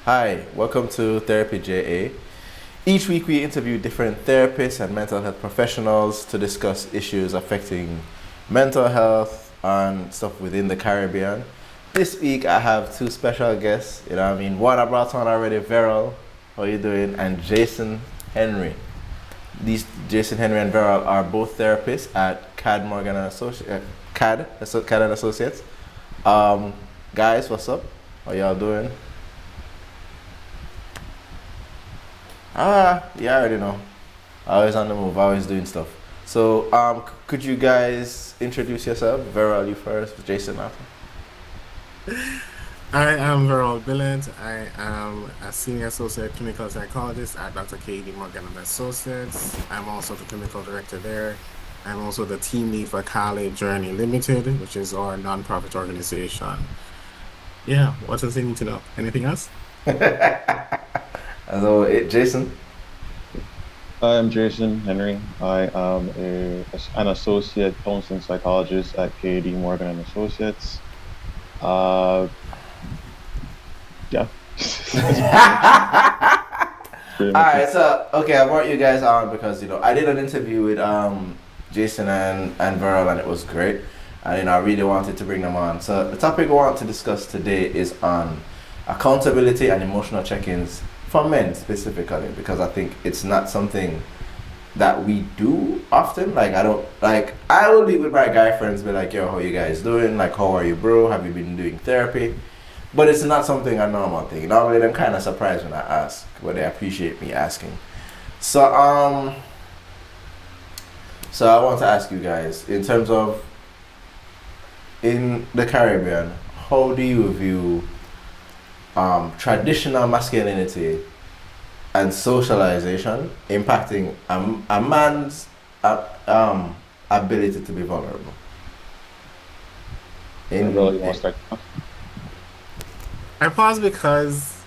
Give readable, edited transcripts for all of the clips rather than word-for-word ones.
Hi, welcome to Therapy JA. Each week we interview different therapists and mental health professionals to discuss issues affecting mental health and stuff within the Caribbean. This week I have two special guests, One I brought on already, Verol, how you doing? And Jason Henry. These Jason Henry and Verol are both therapists at KAD Morgan and Associates, KAD and Associates. Guys, what's up? How y'all doing? Yeah, I already know. Always on the move, always doing stuff. So, could you guys introduce yourself? Vera, you first, Jason after. I am Verol and I am a senior associate clinical psychologist at Dr. KAD and Associates. I'm also the clinical director there. I'm also the team lead for Kale Journey Limited, which is our nonprofit organization. Yeah, what else do you need to know? Anything else? Jason. I'm Jason Henry. I am an associate counseling psychologist at KAD Morgan and Associates. Yeah. All right, so okay, I brought you guys on because I did an interview with Jason and Verol, and it was great, and I really wanted to bring them on. So the topic we want to discuss today is on accountability and emotional check-ins for men specifically, because I think it's not something that we do often. I will be with my guy friends, be like, yo, how you guys doing? Like, how are you, bro? Have you been doing therapy? But it's not something a normal thing. Normally I'm kind of surprised when I ask, but they appreciate me asking. So so I want to ask you guys, in terms of in the Caribbean, how do you view traditional masculinity and socialization impacting a man's ability to be vulnerable? Really want to start? I pause because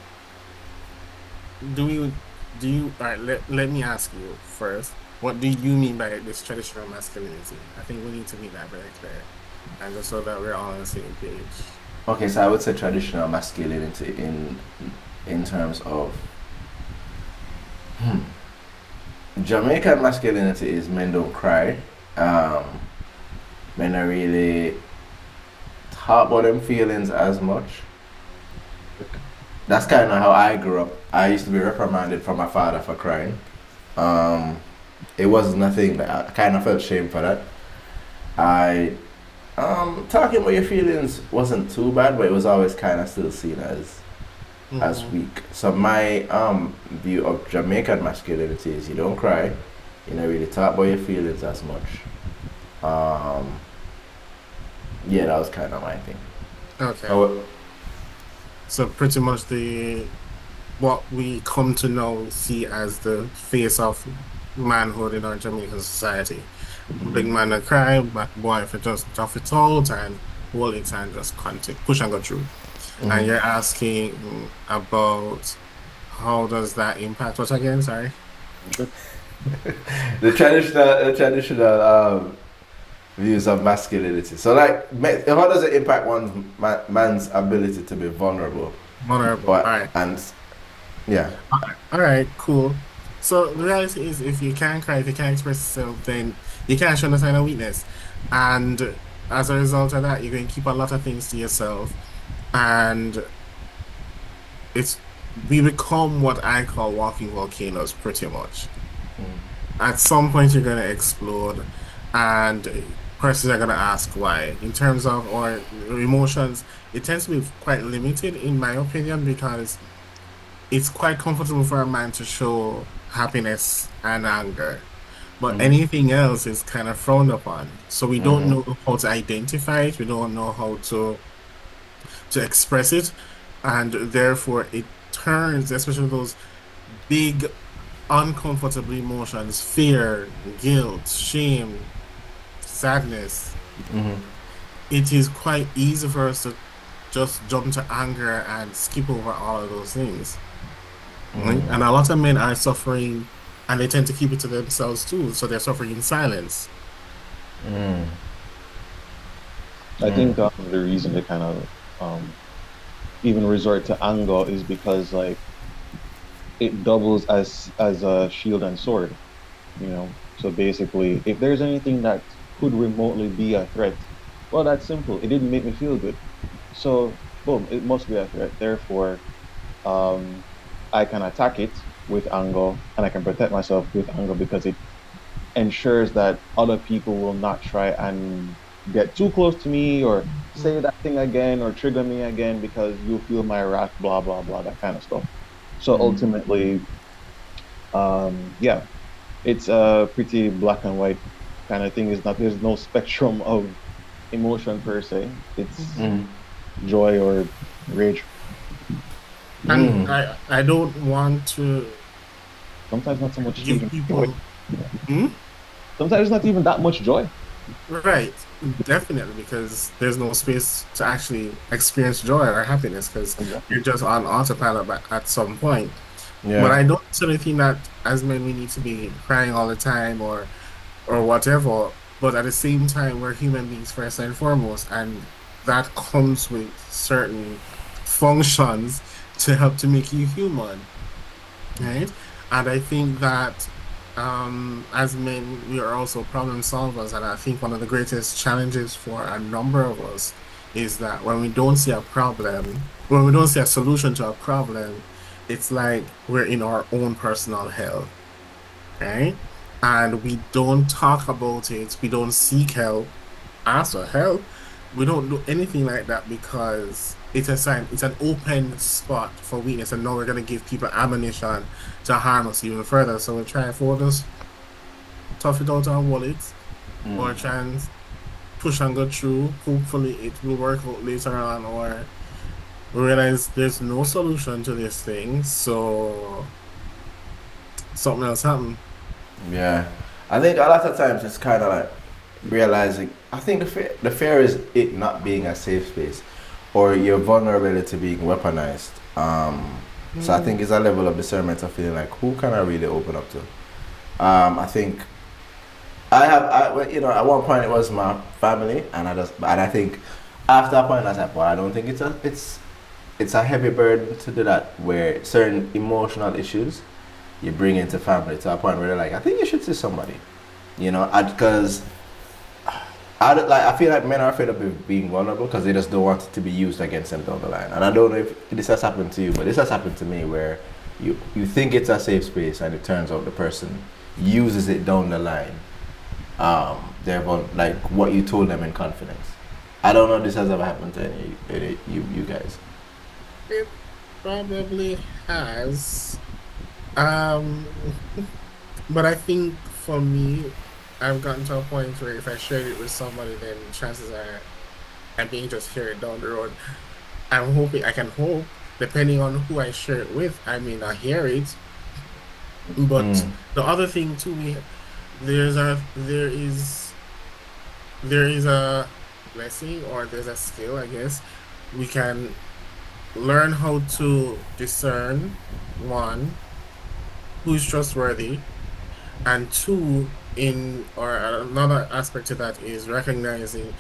do you all right, let me ask you first. What do you mean by this traditional masculinity? I think we need to make that very clear. And just so that we're all on the same page. Okay, so I would say traditional masculinity in terms of Jamaican masculinity is men don't cry. Men are really talk about them feelings as much. That's kind of how I grew up. I used to be reprimanded from my father for crying. It was nothing that I kind of felt shame for that. I talking about your feelings wasn't too bad, but it was always kind of still seen as weak. So my view of Jamaican masculinity is you don't cry, you don't really talk about your feelings as much. Yeah, that was kind of my thing. Okay. Oh, So pretty much what we come to know see as the face of manhood in our Jamaican society. Big man a cry, but boy if it just off its all time, hold it and just continue, push and go through. And you're asking about how does that impact what again? Sorry. the traditional views of masculinity. So, like, how does it impact man's ability to be vulnerable? Vulnerable. But All right. and yeah. All right, cool. So the reality is if you can't cry, if you can't express yourself, then you can't show no sign of weakness. And as a result of that, you're going to keep a lot of things to yourself. And it's we become what I call walking volcanoes pretty much. At some point you're gonna explode and persons are gonna ask why. In terms of our emotions, it tends to be quite limited in my opinion because it's quite comfortable for a man to show happiness and anger. But Mm-hmm. anything else is kind of frowned upon. So we don't Mm-hmm. know how to identify it, we don't know how to express it, and therefore it turns, especially those big uncomfortable emotions, fear, guilt, shame, sadness. Mm-hmm. It is quite easy for us to just jump to anger and skip over all of those things. Right? Mm-hmm. And a lot of men are suffering and they tend to keep it to themselves too, so they're suffering in silence. I think the reason they kind of even resort to anger is because like it doubles as a shield and sword, you know. So basically, if there's anything that could remotely be a threat, well, that's simple. It didn't make me feel good. So boom, it must be a threat. Therefore, um, I can attack it with anger and I can protect myself with anger because it ensures that other people will not try and get too close to me or say that thing again or trigger me again because you feel my wrath, blah, blah, blah, that kind of stuff. So ultimately, yeah, it's a pretty black and white kind of thing. Is not there's no spectrum of emotion per se. It's joy or rage. And Mm. I don't want to Sometimes not so much give even joy. people. Hmm? Sometimes not even that much joy. Right, definitely, because there's no space to actually experience joy or happiness because Exactly. you're just on autopilot at some point. But Yeah. I don't necessarily think that as men we need to be crying all the time or whatever. But at the same time, we're human beings first and foremost, and that comes with certain functions to help to make you human, right? And I think that as men, we are also problem solvers. And I think one of the greatest challenges for a number of us is that when we don't see a problem, when we don't see a solution to a problem, it's like we're in our own personal hell, right? And we don't talk about it, we don't seek help, ask for help. We don't do anything like that because it's a sign, it's an open spot for weakness. And now we're going to give people ammunition to harm us even further. So we try for us, tough it out our wallets, or try and push and go through. Hopefully, it will work out later on, or we realize there's no solution to this thing. So something else happened. Yeah, I think a lot of times it's kind of like realizing. I think the fear is it not being a safe space, or your vulnerability being weaponized. So I think Mm, it's a level of discernment of feeling like who can I really open up to. I think well, at one point it was my family, and I think after a point I was like, well, I don't think it's a heavy burden to do that where certain emotional issues you bring into family to a point where they're like, I think you should see somebody, because I feel like men are afraid of being vulnerable because they just don't want it to be used against them down the line. And I don't know if this has happened to you, but this has happened to me where you think it's a safe space and it turns out the person uses it down the line. They're like what you told them in confidence. I don't know if this has ever happened to any you guys. it probably has. Um, but I think for me, I've gotten to a point where if I shared it with somebody, then chances are I may just hear it down the road. I'm hoping I can hope, depending on who I share it with, I may not hear it. But Mm. the other thing too, there is a blessing or there's a skill, I guess. We can learn how to discern one who's trustworthy, and two, in or another aspect to that is recognizing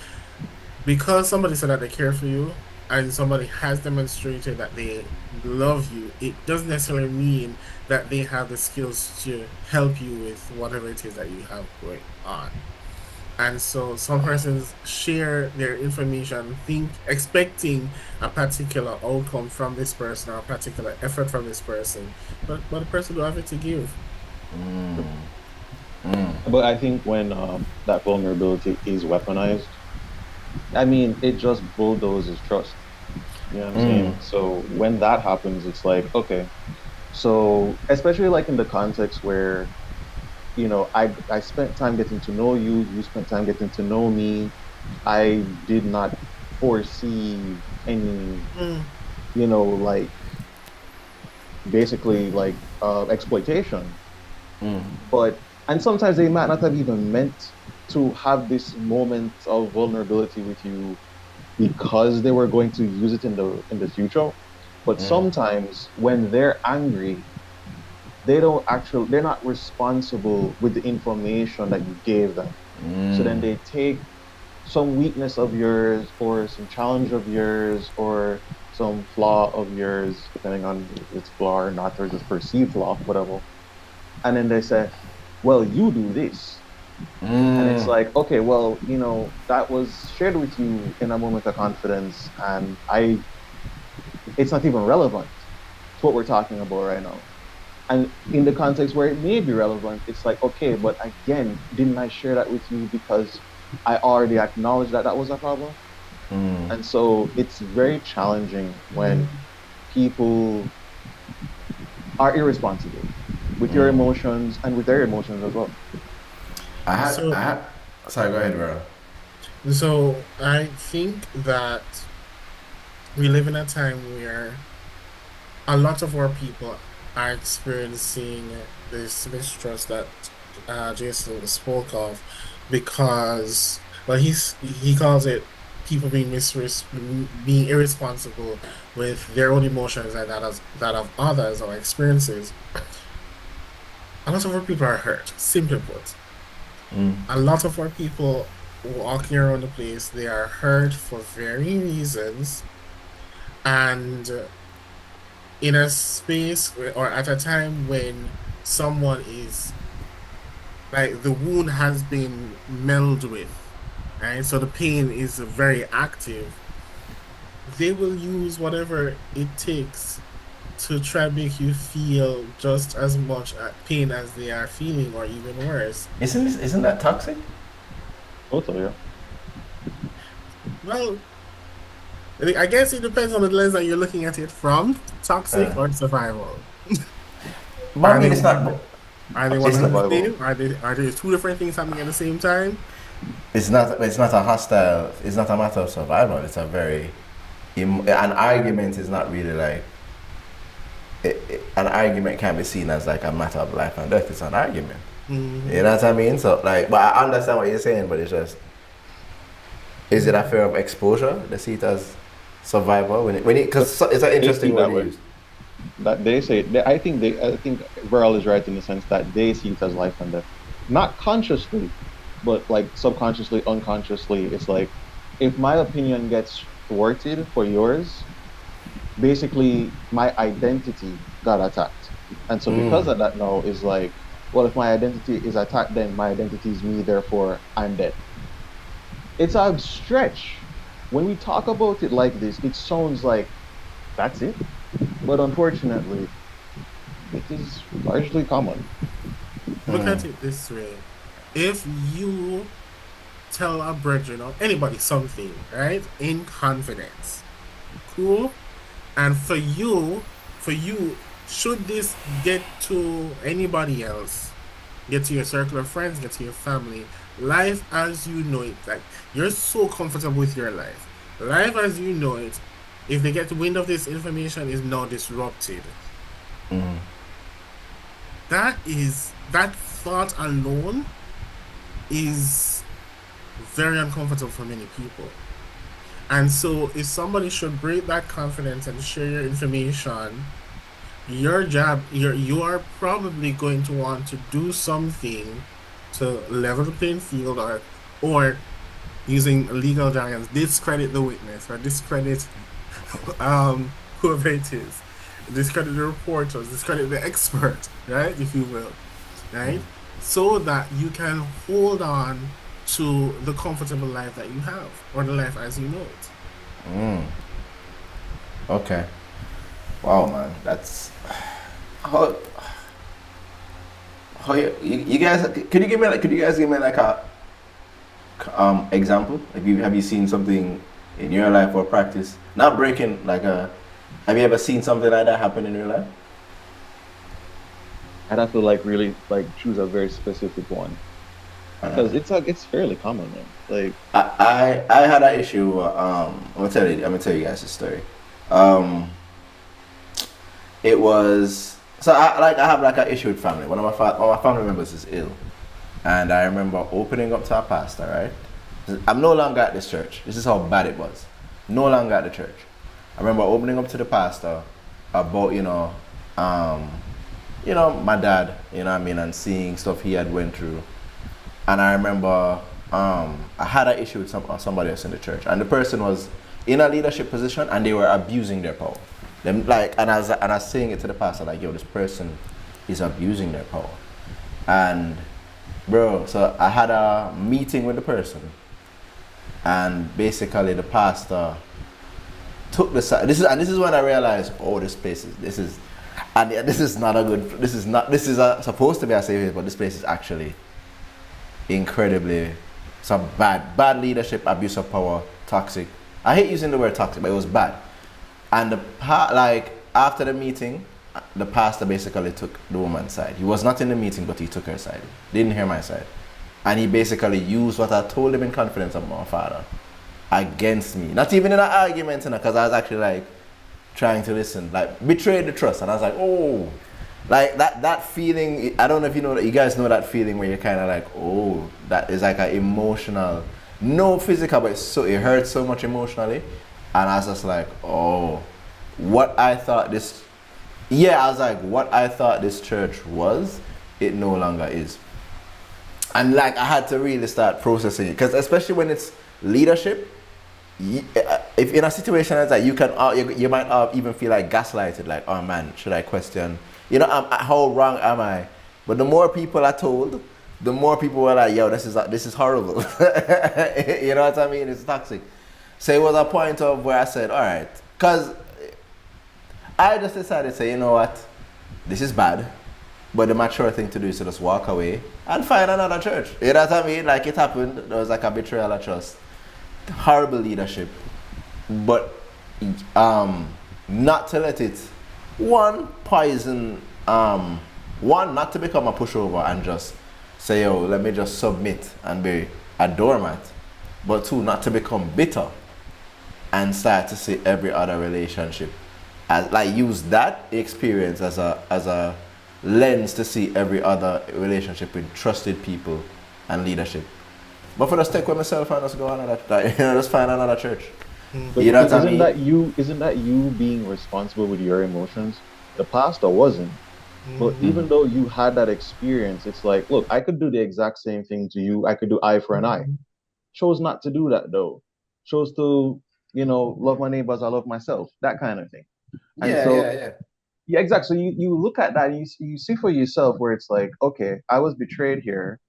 because somebody said that they care for you and somebody has demonstrated that they love you, it doesn't necessarily mean that they have the skills to help you with whatever it is that you have going on. And so some persons share their information, expecting a particular outcome from this person or a particular effort from this person, but the person don't have it to give. But I think when that vulnerability is weaponized, I mean, it just bulldozes trust. You know what I'm saying? So when that happens, it's like, okay, so especially like in the context where, I spent time getting to know you, you spent time getting to know me. I did not foresee any, Mm, like basically like exploitation. But and sometimes they might not have even meant to have this moment of vulnerability with you because they were going to use it in the future. But sometimes when they're angry, they're not responsible with the information that you gave them. So then they take some weakness of yours or some challenge of yours or some flaw of yours, depending on if it's flaw or not, or just perceived flaw, whatever. And then they say, well, you do this. And it's Mm. like, okay, well, that was shared with you in a moment of confidence, and it's not even relevant to what we're talking about right now. And in the context where it may be relevant, it's like, okay, but again, didn't I share that with you because I already acknowledged that that was a problem? Mm. And so it's very challenging when people are irresponsible with your Mm. emotions and with their emotions as well. I So, had, sorry, go ahead, bro. so I think that we live in a time where a lot of our people are experiencing this mistrust that Jason spoke of because, well, he calls it people being irresponsible with their own emotions and that of others or experiences. A lot of our people are hurt, simply put. Mm. A lot of our people walking around the place, they are hurt for varying reasons. And in a space or at a time when someone is like the wound has been melded with, right? So the pain is very active. They will use whatever it takes to try to make you feel just as much pain as they are feeling, or even worse. Isn't that toxic? Totally, yeah. Well, I guess it depends on the lens that you're looking at it from, toxic Uh, or survival. but I Are they mean, it's not. one? Are they one It's and not. the Survival. same? Are there two different things happening at the same time? It's not. It's not a hostile. It's not a matter of survival. It's a very. An argument is not really like. An argument can be seen as like a matter of life and death. It's an argument. You Hmm. know what I mean? So like, but I understand what you're saying. But it's just, is it a fear of exposure? They see it as survival when it But because it's an they see interesting it word that to way. use. That I think Verl is right in the sense that they see it as life and death. Not consciously, but like subconsciously, unconsciously. It's like if my opinion gets thwarted for yours, basically my identity got attacked. And so because Mm. of that now is like, well, if my identity is attacked, then my identity is me, therefore I'm dead. It's a stretch. When we talk about it like this, it sounds like that's it. But unfortunately, it is largely common. Look at it this way. If you tell a brethren or anybody something, right, in confidence, cool, and for you, should this get to anybody else, get to your circle of friends, get to your family, life as you know it, like you're so comfortable with your life. Life as you know it, if they get wind of this information, is now disrupted. That thought alone is very uncomfortable for many people. And so if somebody should break that confidence and share your information, your job, you are probably going to want to do something to level the playing field, or using legal jargon, discredit the witness or discredit whoever it is. Discredit the reporters, discredit the expert, right? If you will, right? So that you can hold on to the comfortable life that you have, or the life as you know it. Okay. Wow, man. That's how. How you guys? Could you give me like? Could you guys give me like a example? Have you seen something in your life or practice? Not breaking like a. Have you ever seen something like that happen in your life? I'd have to like really like choose a very specific one because it's fairly common, man. Like, I had an issue. I'm gonna tell you guys a story. Um, it was so I have like an issue with family. One of my family members is ill, and I remember opening up to a pastor. Right, I'm no longer at this church. This is how bad it was. No longer at the church. I remember opening up to the pastor about my dad. You know what I mean, and seeing stuff he had went through. And I remember I had an issue with somebody else in the church, and the person was in a leadership position, and they were abusing their power. Them like, and I was saying it to the pastor like, yo, this person is abusing their power, and bro, so I had a meeting with the person, and basically the pastor took the side. This is when I realized, oh, and this is not a good. This is supposed to be a safe place, but this place is actually incredibly some bad leadership, abuse of power, toxic. I hate using the word toxic, but it was bad. And like after the meeting, the pastor basically took the woman's side. He was not in the meeting, but he took her side. Didn't hear my side, and he basically used what I told him in confidence of my father against me. Not even in an argument, because I was actually like trying to listen, like betrayed the trust, and I was like, oh, like that feeling. I don't know if you know that. You guys know that feeling where you're kind of like, oh, that is like an emotional, no physical, but it hurts so much emotionally, and I was just like, oh, what I thought this, yeah, I was like, what I thought this church was, it no longer is, and like I had to really start processing it, because especially when it's leadership. If in a situation like that, you might even feel like gaslighted, like, oh man, should I question, how wrong am I? But the more people I told, the more people were like, yo, this is horrible. You know what I mean? It's toxic. So it was a point of where I said, all right, because I just decided to say, you know what, this is bad, but the mature thing to do is to just walk away and find another church. You know what I mean? Like it happened, there was like a betrayal of trust, horrible leadership, but not to let it poison, not to become a pushover and just say, oh, let me just submit and be a doormat, but two, not to become bitter and start to see every other relationship as like use that experience as a lens to see every other relationship with trusted people and leadership. But for the stick with myself and just go on another, just find another church. But You know what I isn't mean? that you? Isn't that you being responsible with your emotions? The pastor wasn't. But Mhm. even though you had that experience, it's like, look, I could do the exact same thing to you. I could do eye for an eye. Chose not to do that though. Chose to, love my neighbors, I love myself, that kind of thing. And Yeah, so, yeah, yeah. yeah, exactly. So you look at that and you see for yourself where it's like, okay, I was betrayed here.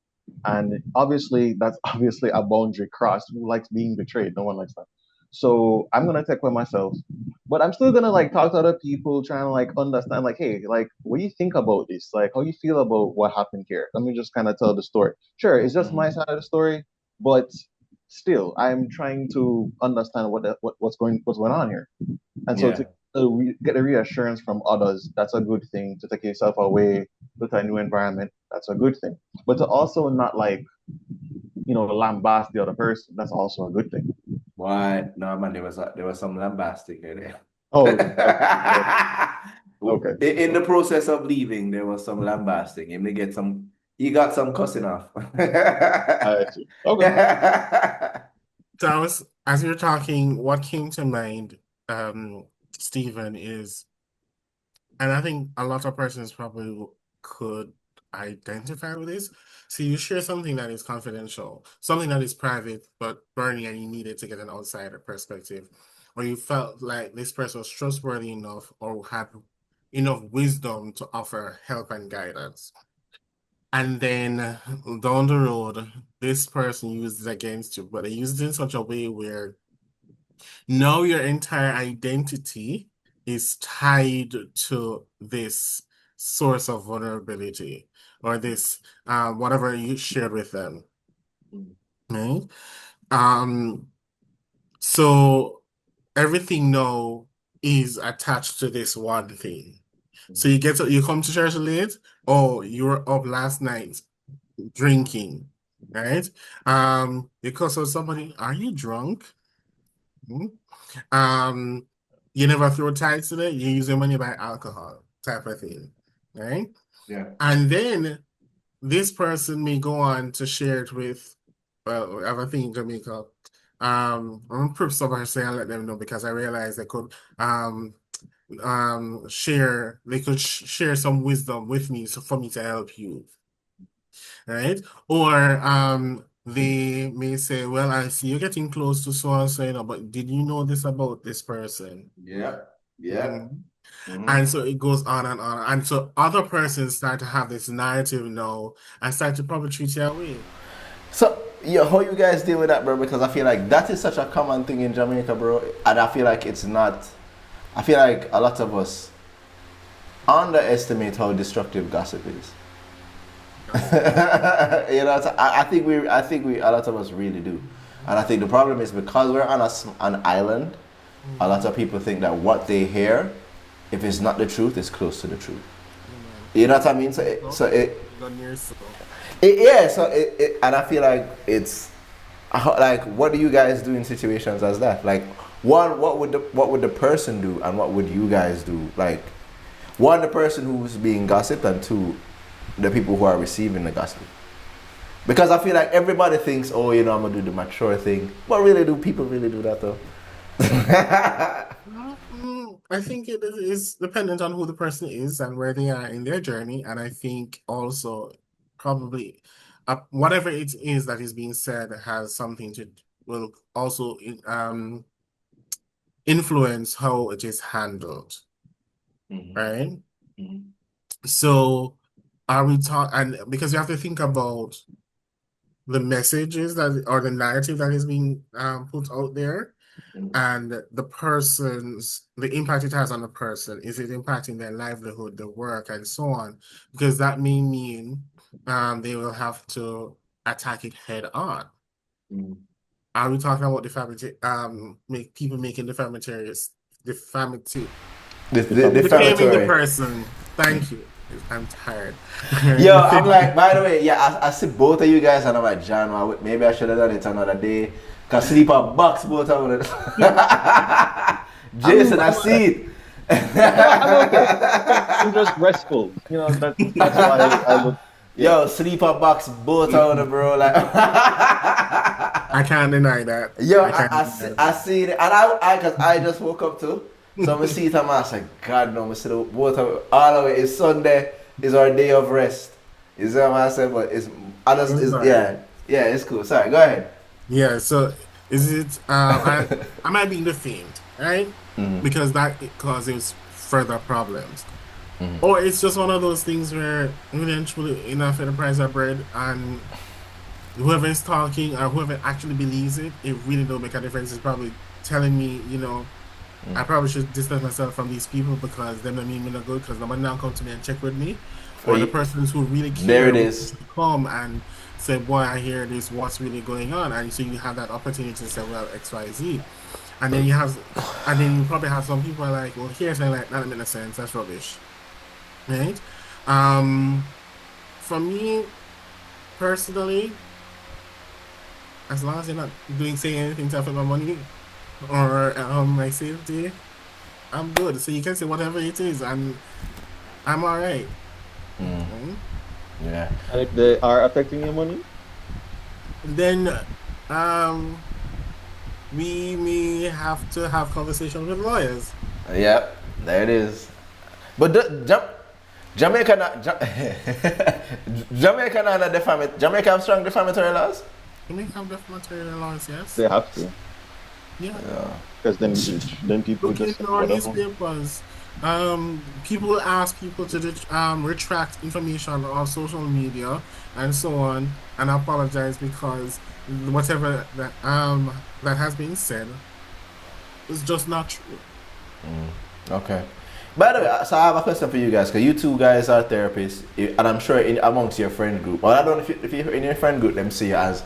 And obviously, that's obviously a boundary crossed. Who likes being betrayed? No one likes that. So I'm gonna take for myself, but I'm still gonna like talk to other people, trying to like understand, like, hey, like, what do you think about this? Like, how you feel about what happened here? Let me just kind of tell the story. Sure, it's just my Mm-hmm. side of the story, but still, I'm trying to understand what's going on here. And so Yeah. to get a reassurance from others, that's a good thing. To take yourself away to a new environment, that's a good thing. But to also not like, lambast the other person, that's also a good thing. Why? No, man, there was some lambasting in there. Oh, okay. Okay. In the process of leaving, there was some lambasting. He got some cussing off. I see. Okay. So as you're talking, what came to mind, Stephen, is, and I think a lot of persons probably could identify with this. So you share something that is confidential, something that is private but burning, and you needed to get an outsider perspective, or you felt like this person was trustworthy enough or had enough wisdom to offer help and guidance. And then down the road, this person used it against you, but they used it in such a way where now your entire identity is tied to this source of vulnerability or this whatever you shared with them. Right? Um, so everything now is attached to this one thing. So you come to church late. Oh, you were up last night drinking, right? Because of somebody, are you drunk? Hmm? Um, you never throw tithes today, you use your money buy alcohol, type of thing, right? Yeah. And then this person may go on to share it with, well, I have a thing in Jamaica. I'm gonna prove somebody say and let them know because I realized they could share some wisdom with me so for me to help you, right? Or they may say, well, I see you're getting close to so and so, but did you know this about this person? Yeah. Yeah. Mhm. Mm-hmm. And so it goes on and on. And so other persons start to have this narrative now and start to probably treat you away. So, yeah, how you guys deal with that, bro? Because I feel like that is such a common thing in Jamaica, bro. And I feel like it's not. I feel like a lot of us underestimate how destructive gossip is. You know, I think we, a lot of us really do, and I think the problem is because we're on an island. A lot of people think that what they hear, if it's not the truth, is close to the truth. Amen. You know what I mean? God near so. Yeah. And I feel like it's like, what do you guys do in situations as that? Like, one, what would the person do, and what would you guys do? Like, one, the person who's being gossiped, and two, the people who are receiving the gossip. Because I feel like everybody thinks, oh, you know, I'm gonna do the mature thing. But really, do people really do that though? I think it is dependent on who the person is and where they are in their journey. And I think also probably whatever it is that is being said has something to will also influence how it is handled, right? So are we talking, and because you have to think about the messages that or the narrative that is being put out there and the impact it has on the person. Is it impacting their livelihood, their work, and so on? Because that may mean they will have to attack it head on. Are we talking about make people making defamatory defaming the Defamatory. person? Thank you. I'm tired. Yo, I'm like, by the way, yeah, I see both of you guys, and I'm like, John, maybe I should have done it another day. Cause sleep a box both of them. Jason, I see it. I'm okay. I'm just restful. You know, that's why I look. Yo, sleeper box both of them, bro. Like, I can't deny that. yo, I I see it, and cause I just woke up too. So I see it, and I was like, God no, I see the both of all of it. It's Sunday, is our day of rest. You see what I said? But yeah, it's cool. Sorry, go ahead. Yeah, so is it I might be defamed, right? Because that it causes further problems. Or it's just one of those things where eventually enough for the price of bread and whoever is talking or whoever actually believes it, it really don't make a difference. It's probably telling me, I probably should distance myself from these people because them don't mean me no good because nobody now come to me and check with me. Or the persons who really There care it is. come and say, boy, I hear this, what's really going on? And so you have that opportunity to say, well, XYZ. And then you probably have some people are like, well, here's something like, that doesn't make sense, that's rubbish. Right? For me, personally, as long as you're not saying anything to affect my money or my safety, I'm good. So you can say whatever it is, and I'm all right. Yeah. And if they are affecting your money, Then we may have to have conversations with lawyers. Yep, there it is. But Jamaica not Jamaica not a Jamaica have strong defamatory laws. We may have defamatory laws, yes. they have to, Yeah. because then people Look just in our whatever. newspapers. People ask people to retract information on social media and so on, and apologize because whatever that has been said is just not true. Okay. By the way, so I have a question for you guys, because you two guys are therapists, and I'm sure amongst your friend group, well, I don't know if you're in your friend group, them see you as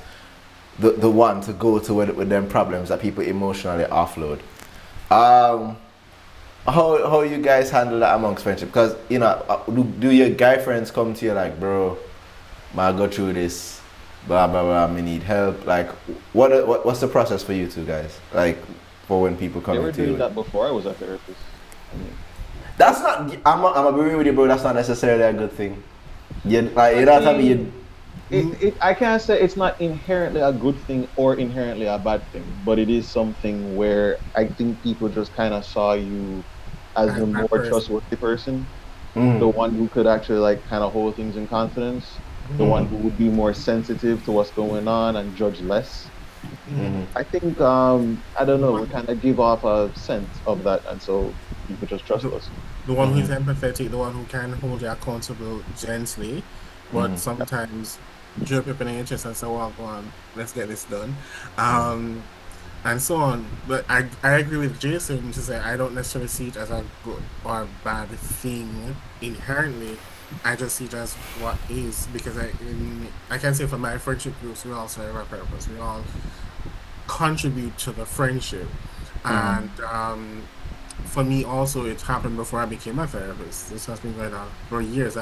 the one to go to with them problems that people emotionally offload. How you guys handle that amongst friendship? Because, do your guy friends come to you like, bro, I go through this, blah, blah, blah, I need help? Like, what's the process for you two guys? Like, for when people come They were to you? doing that before I was a therapist. That's not. I'm agreeing with you, bro. That's not necessarily a good thing. You know what I mean. I can't say it's not inherently a good thing or inherently a bad thing, but it is something where I think people just kind of saw you as the more trustworthy person, the one who could actually like kind of hold things in confidence. the one Mm-hmm. who would be more sensitive to what's going on and judge less. Mm-hmm. I think I don't The know, we one, kind of give off a sense of that, and so people just trust the, us. the one who is Mm-hmm. empathetic, the one who can hold you accountable gently, but Mm-hmm. sometimes drip up in your chest and say, well, go on, let's get this done. Mm-hmm. Um, and so on. But I agree with Jason to say I don't necessarily see it as a good or bad thing inherently. I just see it as what is because I can say for my friendship groups, we all serve a purpose. We all contribute to the friendship. And for me also, it happened before I became a therapist. This has been going on for years.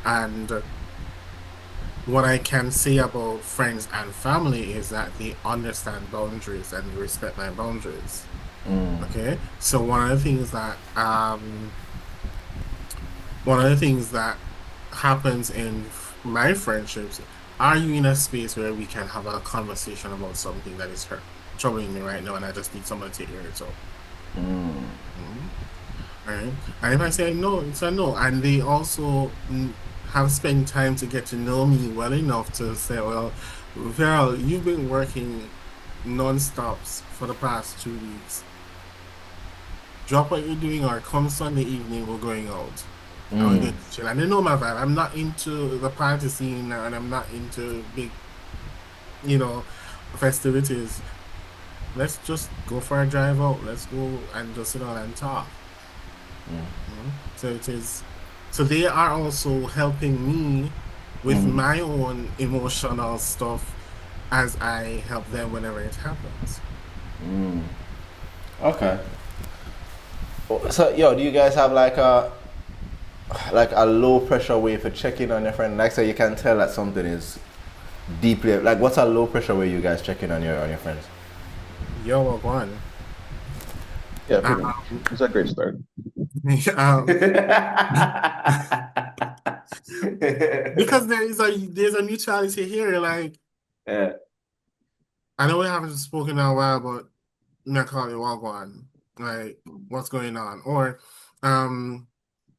And what I can say about friends and family is that they understand boundaries and they respect my boundaries. Okay. So one of the things that happens in my friendships, are you in a space where we can have a conversation about something that is troubling me right now and I just need someone to hear it out? Mhm. Right. And if I say no, it's a no. And they also have spent time to get to know me well enough to say, well, Verol, you've been working non-stops for the past 2 weeks. Drop what you're doing or come Sunday evening, we're going out. And we're Mm-hmm. going to chill. And they know my vibe. I'm not into the party scene and I'm not into big, you know, festivities. Let's just go for a drive out. Let's go and just sit down and talk. So it is, so they are also helping me with Mm-hmm. my own emotional stuff as I help them whenever it happens. Okay. So, yo, do you guys have like a low pressure way for checking on your friend? Like, so you can tell that something is deeply like, what's a low pressure way you guys checking on your friends? Yo, one. Yeah, pretty much. Um, It's a great start. um, Yeah. because there's a mutuality here. Like I know we haven't spoken in a while, but me I call it Wagwan. Like what's going on? Or um,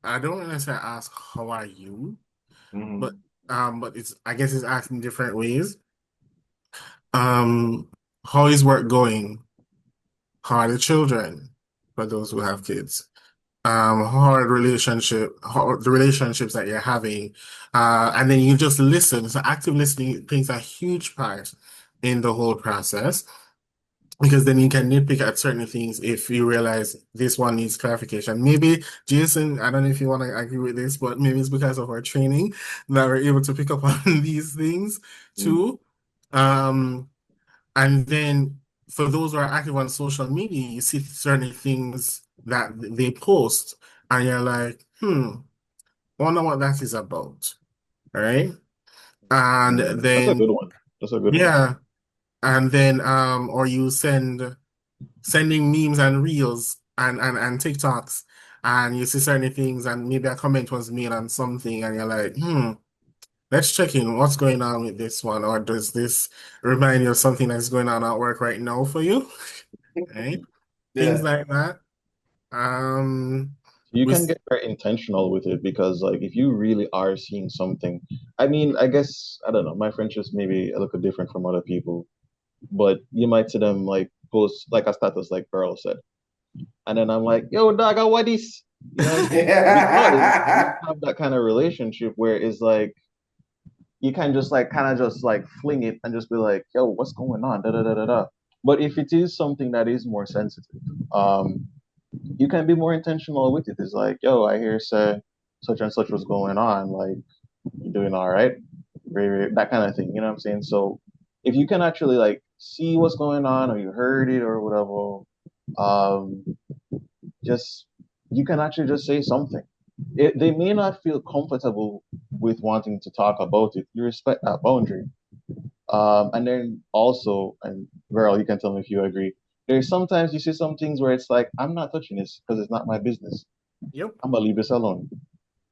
I don't necessarily ask how are you, but Mhm. but it's I guess it's asked in different ways. Um, how is work going? How are the children for those who have kids? How are how are the relationships that you're having? And then you just listen. So active listening plays a huge part in the whole process because then you can nitpick at certain things if you realize this one needs clarification. Maybe Jason, I don't know if you want to agree with this, but maybe it's because of our training that we're able to pick up on these things Mm. too. Um, and then for those who are active on social media, you see certain things that they post, and you're like, wonder what that is about, right? And That's a then, good one. That's a good one. yeah, and then, or you sending memes and reels and TikToks, and you see certain things, and maybe a comment was made on something, and you're like, let's check in. What's going on with this one? Or does this remind you of something that's going on at work right now for you? Right? Things Yeah. like that. You We can get very intentional with it because, like, if you really are seeing something, I mean, I guess, I don't know, my friendships maybe a little different from other people, but you might see them like post like a status, like Pearl said. And then I'm like, yo, dog, what this? You know what I'm saying? Because we have that kind of relationship where it's like, you can just like kind of just like fling it and just be like, yo, what's going on? Da da da da da. But if it is something that is more sensitive, you can be more intentional with it. It's like, yo, I hear say such and such was going on. Like, you doing all right? That kind of thing. You know what I'm saying? So if you can actually like see what's going on or you heard it or whatever, um, just you can actually just say something. They may not feel comfortable with wanting to talk about it. You respect that boundary. And then also, and Verl, you can tell me if you agree. There's sometimes you see some things where it's like, I'm not touching this because it's not my business. Yep. I'm gonna leave this alone.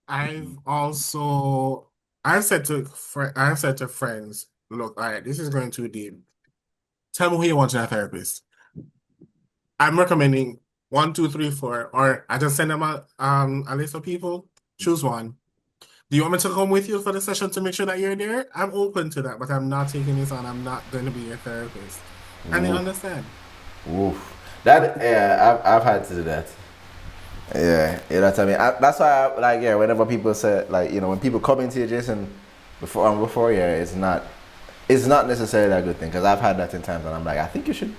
I've also I've said to friends, look, all right, this is going too deep. Tell me who you want in a therapist. I'm recommending one, two, three, four, or I just send them a list of people. Choose one. Do you want me to come with you for the session to make sure that you're there? I'm open to that, but I'm not taking this on. I'm not going to be your therapist. And you Oof, understand? oof. That yeah, I've had to do that. Yeah, you know what I mean. That's why, like, yeah, whenever people say, like, when people come into your Jason before, yeah, it's not necessarily a good thing because I've had that in times, and I'm like, I think you should.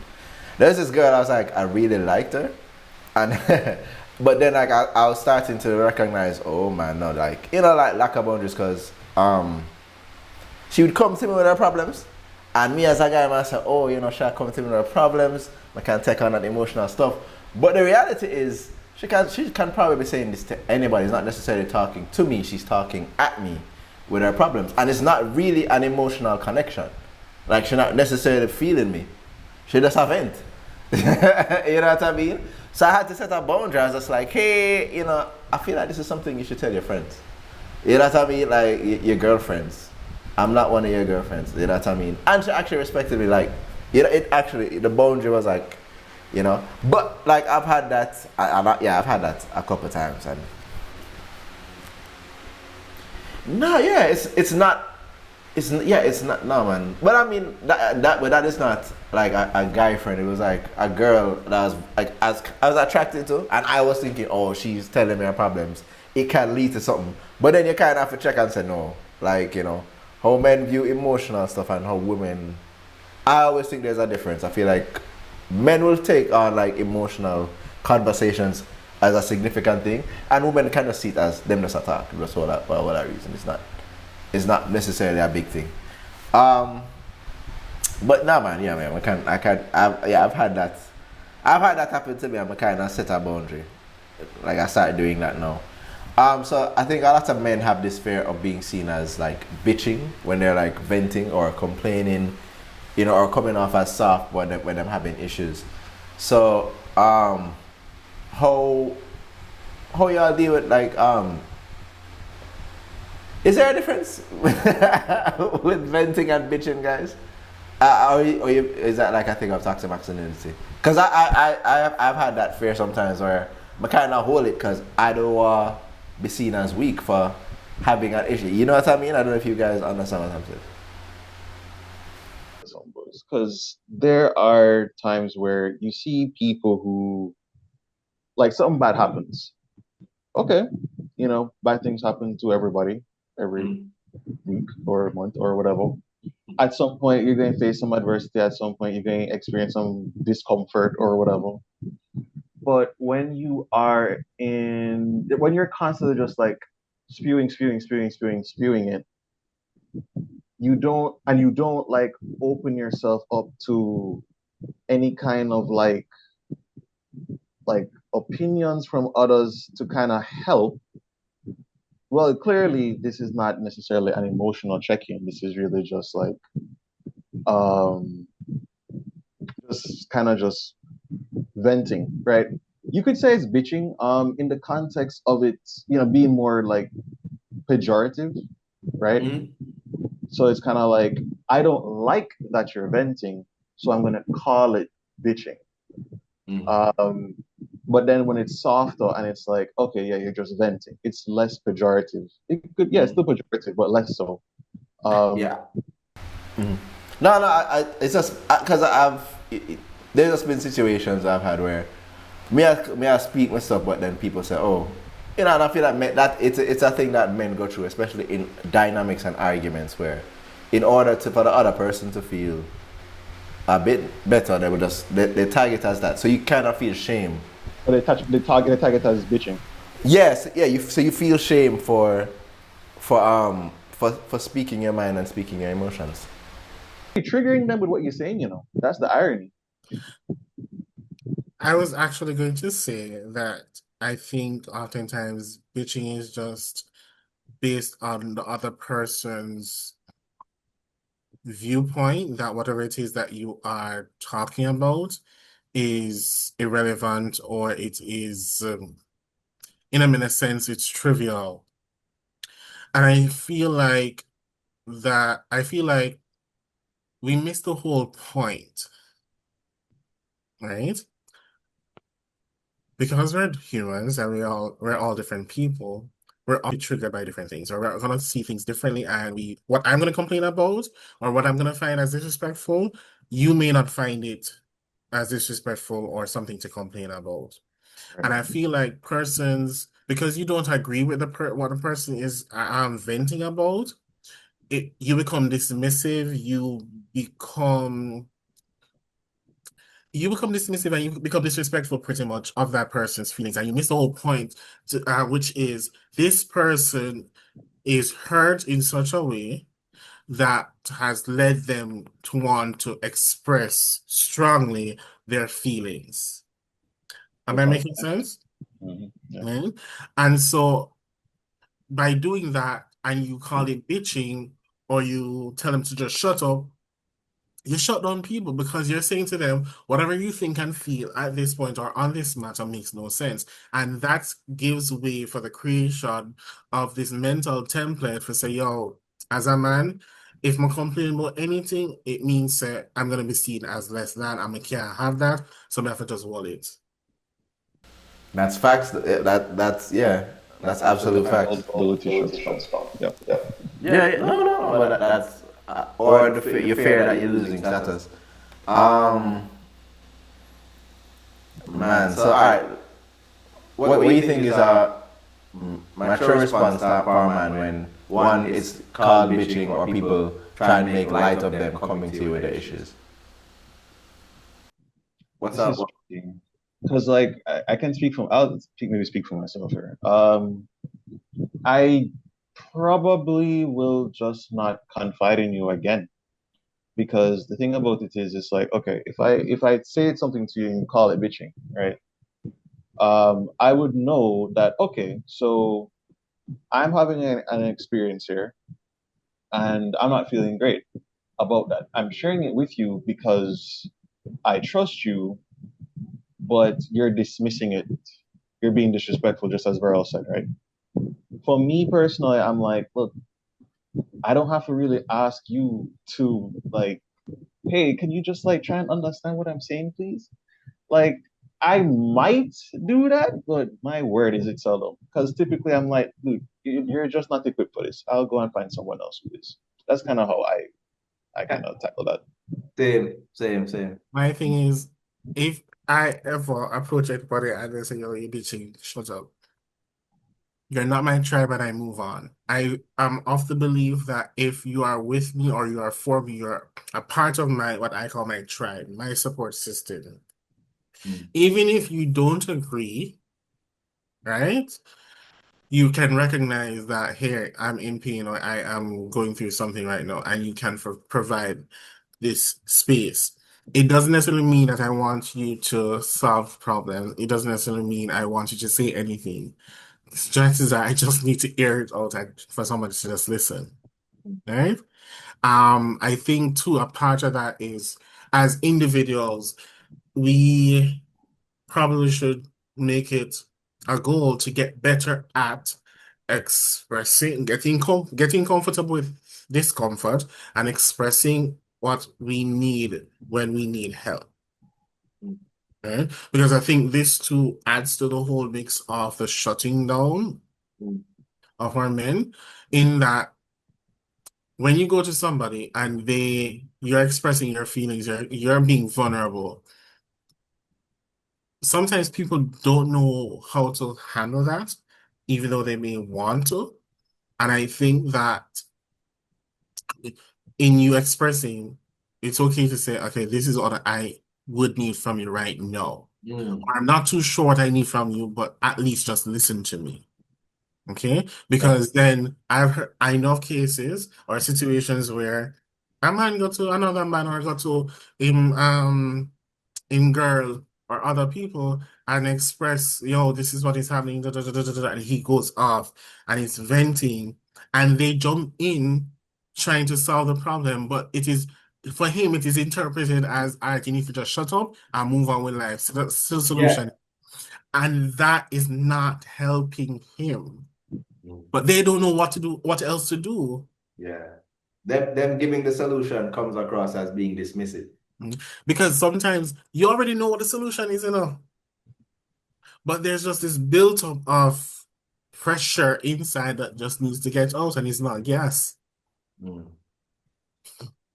There's this girl I was like, I really liked her, and but then like I was starting to recognize, oh man, no, like like lack of boundaries because she would come to me with her problems, and me as a guy, I say, oh, she'll come to me with her problems. I can take on that emotional stuff. But the reality is, she can probably be saying this to anybody. It's not necessarily talking to me. She's talking at me with her problems, and it's not really an emotional connection. Like she's not necessarily feeling me. She just a vent. You know what I mean? So I had to set a boundary. I was just like, hey, I feel like this is something you should tell your friends. You know what I mean? Like your girlfriends. I'm not one of your girlfriends. You know what I mean? And she actually respected me. Like, it actually the boundary was like, But like I've had that. I've had that a couple times. And no, yeah, it's not. It's not. No, man. But I mean but that is not like a guy friend. It was like a girl that I was like as I was attracted to, and I was thinking, oh, she's telling me her problems. It can lead to something. But then you kind of have to check and say no. Like how men view emotional stuff and how women. I always think there's a difference. I feel like men will take on like emotional conversations as a significant thing, and women kind of see it as them just attack just for whatever reason. It's not necessarily a big thing. Um, but nah, man, yeah, man, I've had that. I've had that happen to me. I'm kind of set a boundary. Like I started doing that now. So I think a lot of men have this fear of being seen as like bitching when they're like venting or complaining, or coming off as soft when they're having issues. So how how y'all deal with like is there a difference with venting and bitching, guys? Is that like a thing of toxic masculinity? Because I've had that fear sometimes where I kind of hold it because I don't want to be seen as weak for having an issue. You know what I mean? I don't know if you guys understand what I'm saying. Because there are times where you see people who, like, something bad happens. Okay, bad things happen to everybody every week or month or whatever. At some point, you're going to face some adversity. At some point, you're going to experience some discomfort or whatever. But when you're constantly just like spewing it, you don't like open yourself up to any kind of like opinions from others to kind of help. Well, clearly, this is not necessarily an emotional check-in. This is really just like um, just kind of just venting, right? You could say it's bitching, in the context of it, being more like pejorative, right? Mm-hmm. So it's kind of like, I don't like that you're venting, so I'm gonna call it bitching. Mm-hmm. Um, but then when it's softer and it's like, okay, yeah, you're just venting, it's less pejorative. It could, yeah, it's still Mm-hmm. pejorative, but less so. Um, Yeah. Mm-hmm. No, it's just because there's just been situations I've had where me I speak my stuff, but then people say, oh, and I feel like that it's a thing that men go through, especially in dynamics and arguments, where in order for the other person to feel a bit better, they would just they tag it as that, so you kind of feel shame. but they target as bitching. Yes, yeah. You feel shame for speaking your mind and speaking your emotions. You're triggering them with what you're saying, That's the irony. I was actually going to say that I think oftentimes bitching is just based on the other person's viewpoint, that whatever it is that you are talking about is irrelevant, or it is, in a sense, it's trivial. And I feel like we miss the whole point, right? Because we're humans and we're all different people. we're all triggered by different things, or we're gonna see things differently, and what I'm gonna complain about, or what I'm gonna find as disrespectful, you may not find it as disrespectful or something to complain about. Right. And I feel like persons, because you don't agree with what the person is venting about, you become dismissive, become become dismissive and you become disrespectful pretty much of that person's feelings, and you miss the whole point, which is this person is hurt in such a way that has led them to want to express strongly their feelings. Am I Without making that. sense? Yeah. Mm. And so by doing that, and you call it bitching, or you tell them to just shut up, you shut down people because you're saying to them, whatever you think and feel at this point or on this matter makes no sense. And that gives way for the creation of this mental template for say, yo, as a man, if I'm complaining about anything, it means I'm going to be seen as less than, and I can't have that, so I have to just wall it. That's facts. That's yeah. That's absolute facts. Vulnerability shuts down. Yeah. Yeah, yeah, no, but that's or you fear that you're losing status. Um, man. So, all right, what do you think is a mature response to a power man when one is called bitching or people try and make light of them coming to you with the issues? What's This up? is because like I can speak from maybe speak for myself here. I probably will just not confide in you again because the thing about it is it's like okay if I say something to you and you call it bitching, right? I would know that okay, so I'm having an experience here and I'm not feeling great about that. I'm sharing it with you because I trust you, but you're dismissing it. You're being disrespectful, just as Verel said, right? For me personally, I'm like, look, I don't have to really ask you to like, hey, can you just like try and understand what I'm saying, please? Like, I might do that, but my word is it seldom. Because typically I'm like, dude, you're just not equipped for this. I'll go and find someone else who is. That's kind of how I kind of tackle that. Same. My thing is, if I ever approach anybody and they say, yo, you're bitching, shut up. You're not my tribe, and I move on. I am of the belief that if you are with me or you are for me, you're a part of my what I call my tribe, my support system. Even if you don't agree, right? You can recognize that here I'm in pain or I am going through something right now, and you can provide this space. It doesn't necessarily mean that I want you to solve problems. It doesn't necessarily mean I want you to say anything. Chances are I just need to hear it out and for someone to just listen. Right? I think too, a part of that is as individuals, we probably should make it a goal to get better at expressing, getting comfortable with discomfort and expressing what we need when we need help. Right? Because I think this too adds to the whole mix of the shutting down of our men, in that when you go to somebody and you're expressing your feelings, you're being vulnerable. Sometimes people don't know how to handle that, even though they may want to. And I think that in you expressing, it's okay to say, okay, this is what I would need from you right now. Or I'm not too sure what I need from you, but at least just listen to me. Okay? Because then I know of cases or situations where a man go to another man or go to him girl or other people and express, yo, this is what is happening, da, da, da, da, da, da, and he goes off and he's venting and they jump in trying to solve the problem, but it is for him it is interpreted as, all right, you need to just shut up and move on with life. So that's the solution. And that is not helping him. But they don't know what to do, what else to do. Yeah. Them giving the solution comes across as being dismissive. Because sometimes you already know what the solution is, but there's just this built up of pressure inside that just needs to get out and it's not gas. Mm.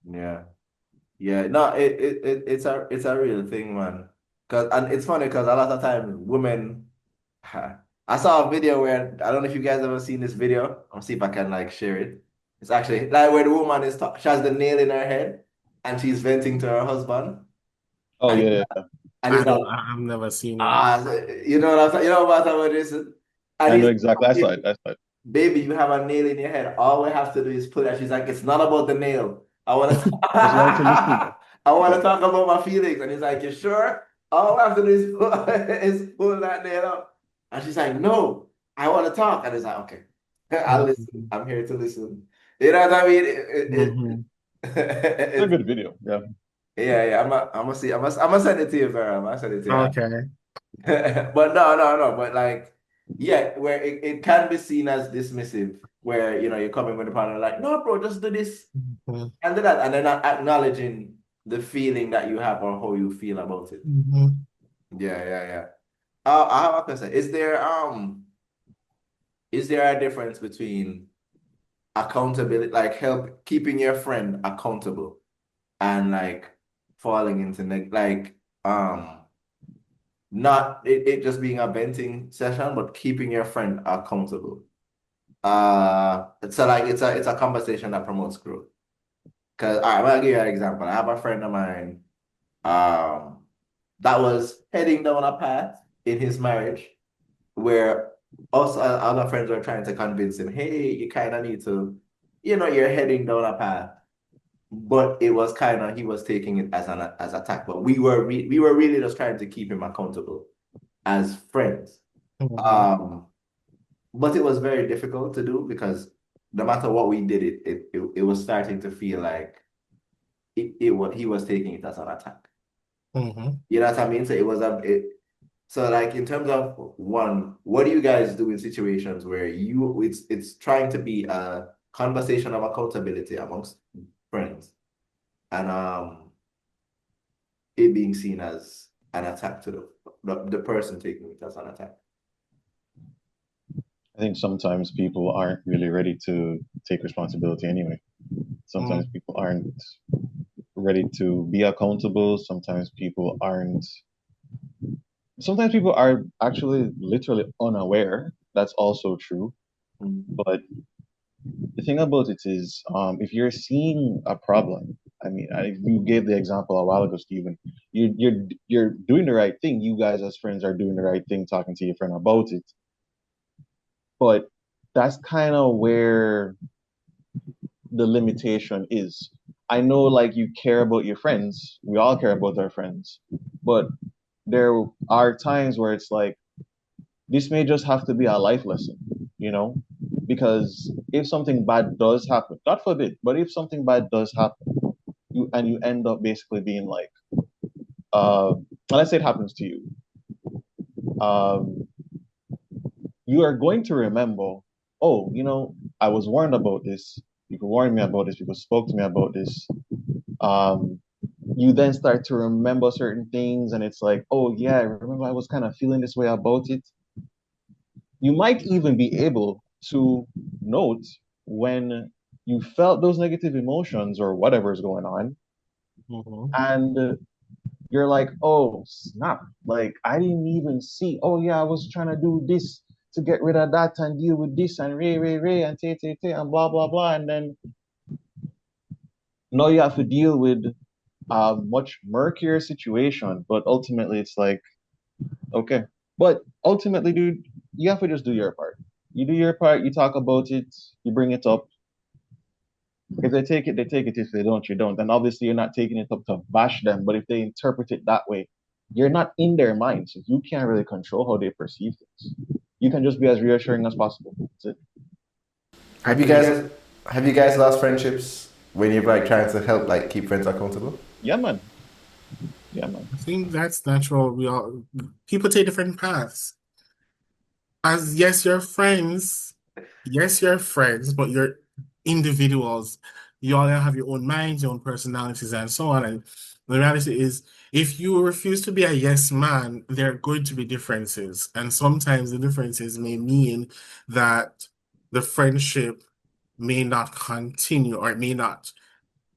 Yeah. Yeah, no, it's a real thing, man. Cause and it's funny because a lot of times women, I saw a video where I don't know if you guys ever seen this video. I'll see if I can like share it. It's actually like where the woman is she has the nail in her head and she's venting to her husband, Oh and yeah, yeah. and he's like, I've never seen it. ah, you know what I'm saying? You know what I'm talking about this? And I know he's exactly. I saw it. I saw it. baby, you have a nail in your head. All we have to do is put it. She's like, it's not about the nail. I want to. Just learn to listen. I want Yeah. to talk about my feelings. And he's like, you sure? All I have to do is is pull that nail up. And she's like, no, I want to talk. And he's like, okay, I'll listen. Mhm. I'm here to listen. You know what I mean? Mhm. It's a good video. Yeah. Yeah, yeah. I'm gonna see. I'm gonna send it to you, Vera. I'm gonna send it to you. Okay. But no. But like, yeah, where it can be seen as dismissive, where you're coming with a partner like, no, bro, just do this Mhm. and do that, and then not acknowledging the feeling that you have or how you feel about it. Mhm. Yeah. I have a question. Is there a difference between accountability, like help keeping your friend accountable, and like falling into like not it just being a venting session, but keeping your friend accountable. So like it's a conversation that promotes growth. Because I'm gonna give you an example. I have a friend of mine, um, that was heading down a path in his marriage where us other friends were trying to convince him, hey, you kind of need to, you're heading down a path. But it was kind of he was taking it as an as attack. But we were really just trying to keep him accountable as friends. Mhm. Um, but it was very difficult to do because no matter what we did, it was starting to feel like what he was taking it as an attack. Mhm. You know what I mean? So it was so like in terms of one, what do you guys do in situations where it's trying to be a conversation of accountability amongst friends and it being seen as an attack to the person taking it as an attack. I think sometimes people aren't really ready to take responsibility anyway. Sometimes Mhm. people aren't ready to be accountable. Sometimes people are actually literally unaware. That's also true. Mm. But the thing about it is, if you're seeing a problem, I mean, you gave the example a while ago, Stephen. You're doing the right thing. You guys as friends are doing the right thing, talking to your friend about it. But that's kind of where the limitation is. I know, like, you care about your friends. We all care about our friends, but there are times where it's like this may just have to be a life lesson, you know? Because if something bad does happen, God forbid, but if something bad does happen, you end up basically being like, let's say it happens to you, um, you are going to remember, oh, I was warned about this. People warned me about this. People spoke to me about this. Um, you then start to remember certain things, and it's like, oh yeah, I remember I was kind of feeling this way about it. You might even be able to note when you felt those negative emotions or whatever is going on, Mhm. and you're like, oh snap, like I didn't even see. Oh yeah, I was trying to do this to get rid of that and deal with this and ray and tay and blah blah blah, and then now you have to deal with a much murkier situation. But ultimately, it's like, okay, but ultimately, dude, you have to just do your part. You do your part. You talk about it. You bring it up. If they take it, they take it. If they don't, you don't. And obviously, you're not taking it up to bash them. But if they interpret it that way, you're not in their mind, so you can't really control how they perceive things. You can just be as reassuring as possible. That's it. Have you guys have you guys lost friendships when you're like trying to help like keep friends accountable? Yeah, man. Yeah, man. I think that's natural. People take different paths. As yes, you're friends, but you're individuals. You all have your own minds, your own personalities, and so on. And the reality is, if you refuse to be a yes man, there are going to be differences. And sometimes the differences may mean that the friendship may not continue or it may not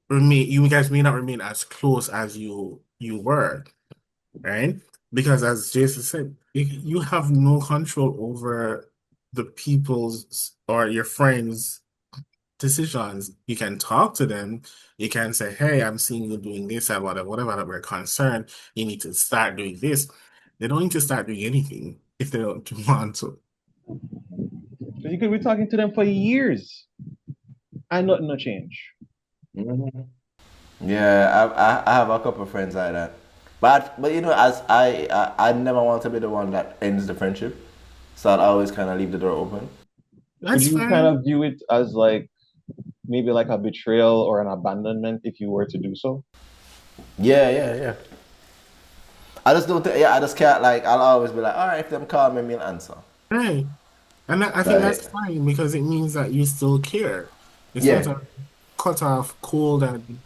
remain, you guys may not remain as close as you were, right? Because as Jason said, you have no control over the people's or your friends' decisions. You can talk to them. You can say, "Hey, I'm seeing you doing this and whatever that we're concerned. You need to start doing this." They don't need to start doing anything if they don't want to. Because you could be talking to them for years and nothing no change. Mhm. Yeah, I have a couple of friends like that. But you know, as I never want to be the one that ends the friendship, so I'll always kind of leave the door open. Would That's you kind fine. of view it as like maybe like a betrayal or an abandonment if you were to do so? Yeah, yeah, yeah. I just don't think. Yeah, I just can't like. I'll always be like, all right, if them call me, I'll answer. Right. And I think Like, that's fine because it means that you still care. It's not yeah, a cut off cold and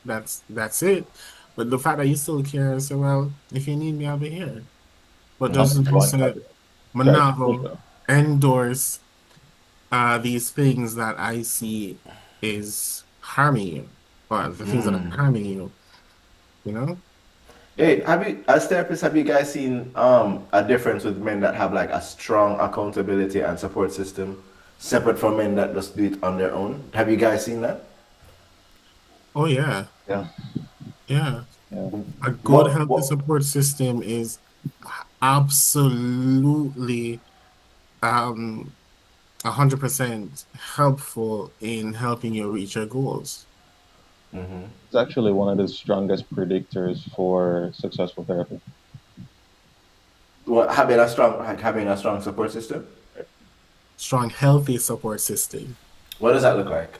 that's it. But the fact that you still care, so well, if you need me, I'll be here. But I'm doesn't going also to try to push monogamous them. endorse these things that I see is harming you, or the things that are harming you, you know? hey, have you, as therapists, have you guys seen a difference with men that have like a strong accountability and support system separate from men that just do it on their own? Have you guys seen that? Oh yeah, Yeah, yeah. yeah. A good healthy What? support system is absolutely 100% helpful in helping you reach your goals. It's actually one of the strongest predictors for successful therapy. What having a strong like having a strong support system? Strong, healthy support system. What does that look like?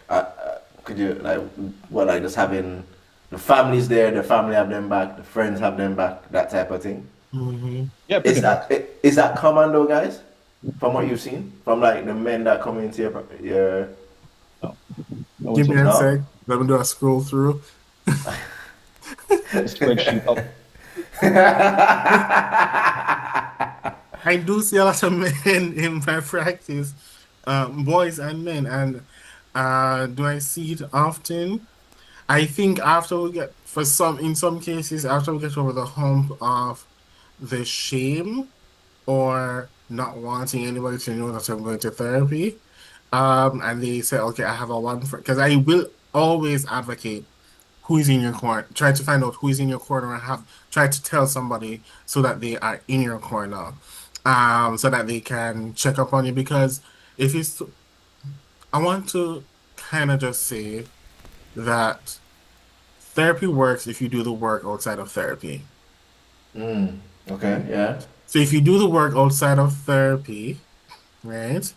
Could you like what like just having the families there, the family have them back, the friends have them back, that type of thing? Hmm. Yeah, pretty much. Is that common though, guys? From what you've seen, from like the men that come into your No, I would Give say me a no. no. sec. Let me do a scroll through. The spreadsheet up. I do see a lot of men in my practice, boys and men, and do I see it often? I think after we get, for some, in some cases, after we get over the hump of the shame or not wanting anybody to know that I'm going to therapy, and they say, okay, I have a one friend, because I will always advocate who is in your corner. Try to find out who is in your corner and have try to tell somebody so that they are in your corner, so that they can check up on you. Because if it's, I want to kind of just say that therapy works if you do the work outside of therapy. Okay, yeah. So if you do the work outside of therapy, right,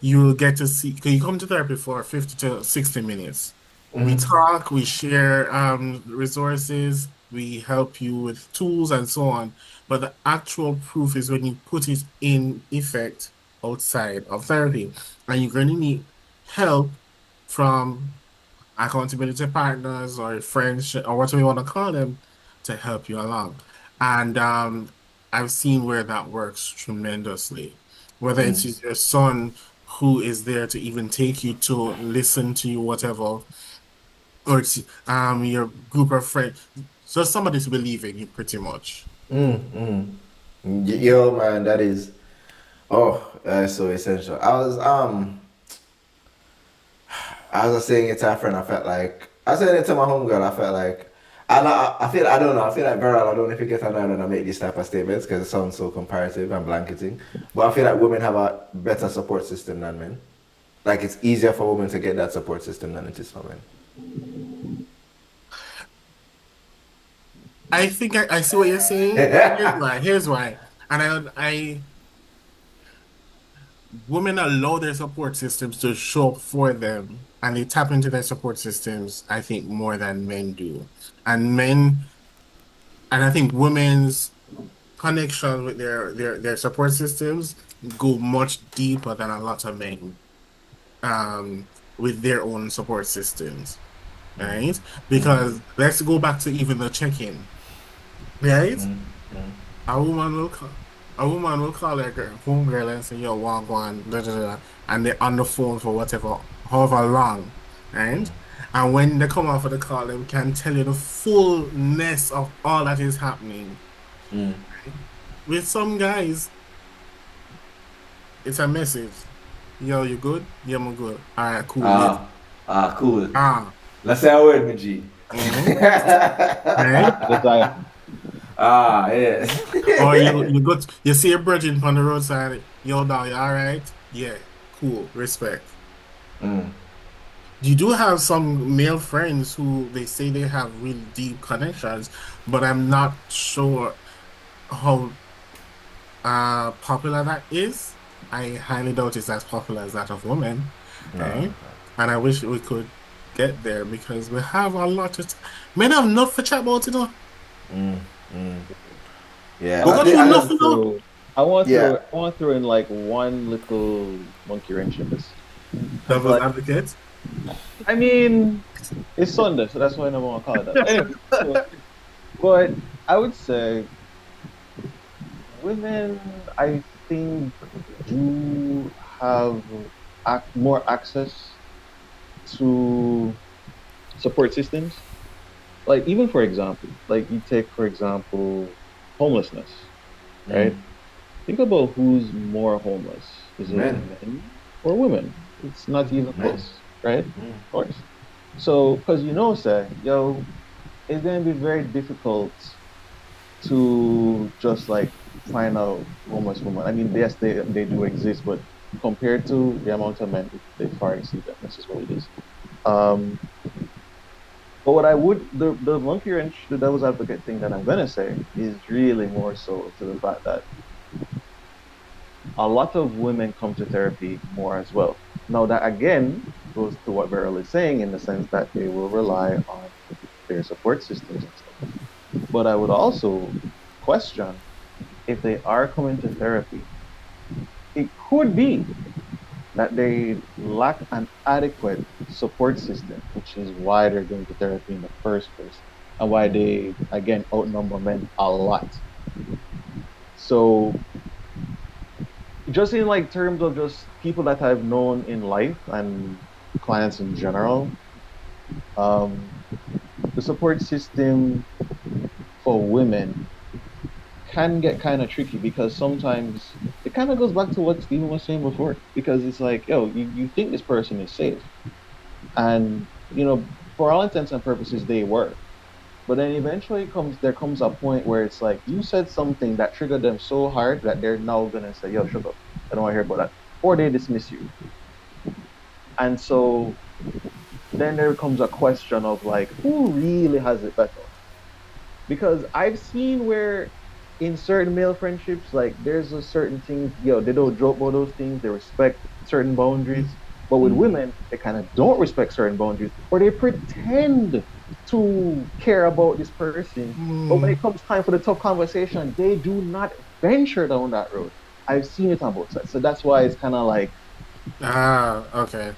you will get to see, because you come to therapy for 50 to 60 minutes. We talk, we share resources, we help you with tools and so on. But the actual proof is when you put it in effect outside of therapy. And you're going to need help from accountability partners or friends or whatever you want to call them to help you along. And I've seen where that works tremendously. Whether it's your son who is there to even take you to listen to you, whatever, or it's your group of friends. So somebody to believe in you pretty much. Yo, man, that is that's so essential. I was saying it to a friend. I felt like I said it to my homegirl. I felt like I feel I don't know. I feel like Verol. I don't know if you get annoyed when I make these type of statements because it sounds so comparative and blanketing. But I feel like women have a better support system than men. Like it's easier for women to get that support system than it is for men. I think I see what you're saying. Here's why. Here's why. And women allow their support systems to show up for them and they tap into their support systems, I think, more than men do. And men, and I think women's connection with their support systems go much deeper than a lot of men with their own support systems, right? Because let's go back to even the check-in. right? Mm, mm, A woman will call. A woman will call her girl, home girl and say, "Yo, walk on," da, da, da, and they're on the phone for whatever, however long, right? mm, And when they come off of the call, they can tell you the fullness of all that is happening. mm. With some guys, it's a message. Yo, you good? Yeah, I'm good. All right, cool. Later. Cool. Ah, Let's say a word, my G. mm-hmm. Right? Desire. Yes. Or you see a virgin on the roadside. Yo, dog, you all right? Yeah, cool. Respect. Mm, You do have some male friends who they say they have really deep connections, but I'm not sure how popular that is. I highly doubt it's as popular as that of women, no. right? And I wish we could get there because we have a lot to men have enough for chat about, you know. Mm, mm. Yeah, We I go think through I I enough, want you know. to. I want yeah. to. I want to throw in like one little monkey wrench in this, because Devil's like advocate. I mean, it's Sunday, so that's why I never want to call it that. Anyway, but I would say women, I think, do have more access to support systems. Like even for example, like you take for example homelessness, right? Mm. Think about who's more homeless. Is it Men. men or women? It's not even Men. close, right? Of Mm. course. So, because say, yo, it's gonna be very difficult to just like find out homeless women. I mean, yes, they do exist, but compared to the amount of men, they far exceed them. This is what it is. Um, but what I would the monkey wrench, the devil's advocate thing that I'm gonna say is really more so to the fact that a lot of women come to therapy more as well. Now that again goes to what Beryl is saying in the sense that they will rely on their support systems and stuff. But I would also question if they are coming to therapy, it could be that they lack an adequate support system, which is why they're going to therapy in the first place and why they again outnumber men a lot. So just in like terms of just people that I've known in life and clients in general, um, the support system for women can get kind of tricky because sometimes it kind of goes back to what Steven was saying before. Because it's like, yo, you think this person is safe. And, for all intents and purposes, they were. But then eventually there comes a point where it's like you said something that triggered them so hard that they're now gonna say, yo, shut up. I don't want to hear about that. Or they dismiss you. And so then there comes a question of like, who really has it better? Because I've seen where in certain male friendships, like there's a certain things, they don't joke about those things, they respect certain boundaries. But with Mm. women, they kind of don't respect certain boundaries, or they pretend to care about this person. But when Hmm. it comes time for the tough conversation, they do not venture down that road. I've seen it on both sides. So that's why it's kind of like, Okay.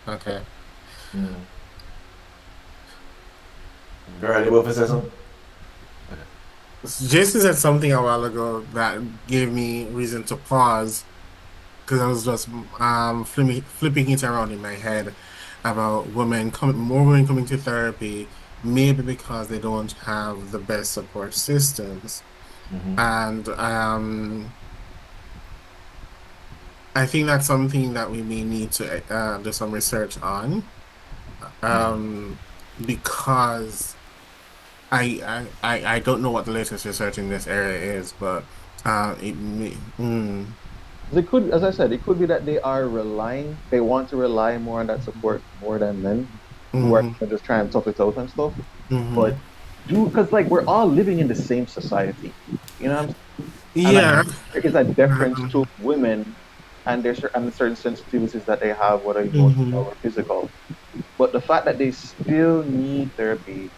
Okay. Mm. Girl, you want to say something? Jason said something a while ago that gave me reason to pause because I was just flipping it around in my head about more women coming to therapy, maybe because they don't have the best support systems. Mm-hmm. And I think that's something that we may need to do some research on. Um, because I don't know what the latest research in this area is, but it may, it could, as I said, it could be that they want to rely more on that support more than men who are hmm just trying to tough it out and stuff. But hmm because like we're all living in the same society, you know what I'm saying? And Yeah. there is a difference to Um, women and and certain sensitivities that they have, whether emotional hmm or physical. But the fact that they still need therapy,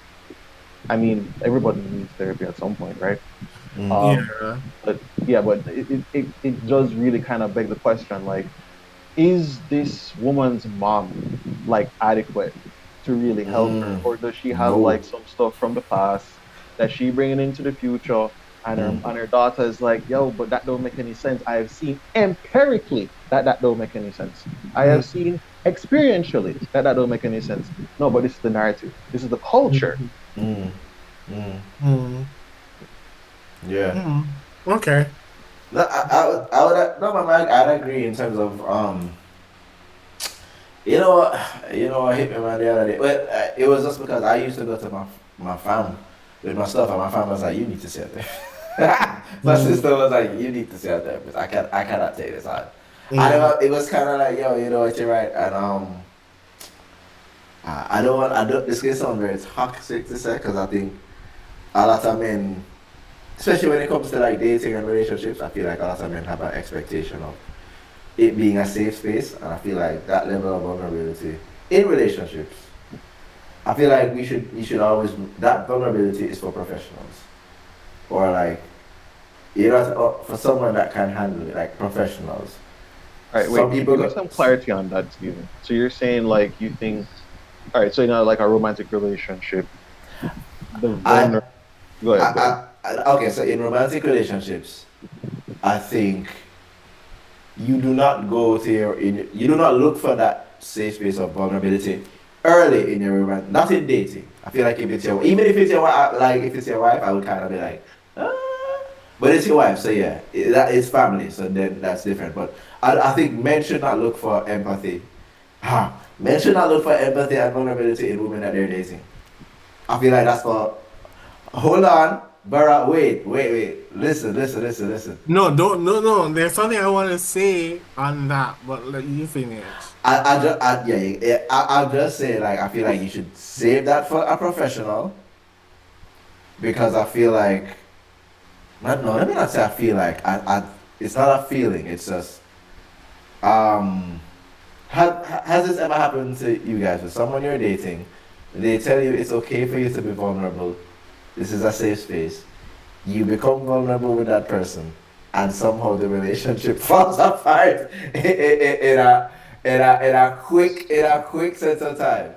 I mean, everybody needs therapy at some point, right? Mm. Um, Yeah. but yeah, but it does really kind of beg the question, like, is this woman's mom like adequate to really help her, Mm. or does she have No. like some stuff from the past that she bringing into the future, and her daughter is like, yo, but that don't make any sense. I have seen empirically that don't make any sense. I have seen experientially that don't make any sense. No, but this is the narrative. This is the culture. Mm. Mm. Mm. Yeah. Mm. Okay. No, I would, no, man, I'd agree in terms of, what hit me, man, the other day. Well, it was just because I used to go to my fam with my stuff, and my fam was like, "You need to sit there." My sister was like, "You need to sit there, because I cannot take this on." And it was kind of like, "Yo, you know what, you're right," and I don't. This can sound very toxic to say, because I think a lot of men, especially when it comes to like dating and relationships, I feel like a lot of men have an expectation of it being a safe space, and I feel like that level of vulnerability in relationships, I feel like we should always, that vulnerability is for professionals, or like, for someone that can handle it, like professionals. All right, Some wait, people give me go, some clarity on that, Steven. So you're saying like you think, all right, so like a romantic relationship, the I, vulner. Go ahead, go ahead. okay, so in romantic relationships, I think you do not go to you do not look for that safe space of vulnerability early in your romance, not in dating. I feel like if it's your, even if it's your wife, like if it's your wife, I would kind of be like, ah. But it's your wife, so yeah, that is family, so then that's different. But I think men should not look for empathy. Men should not look for empathy and vulnerability in women that they're dating. I feel like that's for, hold on, Bara, wait. Listen. No, don't, no. There's something I want to say on that, but let you finish. I'll just say, like, I feel like you should save that for a professional, because I feel like, no, let me not say I feel like, it's not a feeling, it's just, um, has this ever happened to you guys with someone you're dating? They tell you it's okay for you to be vulnerable. This is a safe space. You become vulnerable with that person, and somehow the relationship falls apart in a quick sense of time.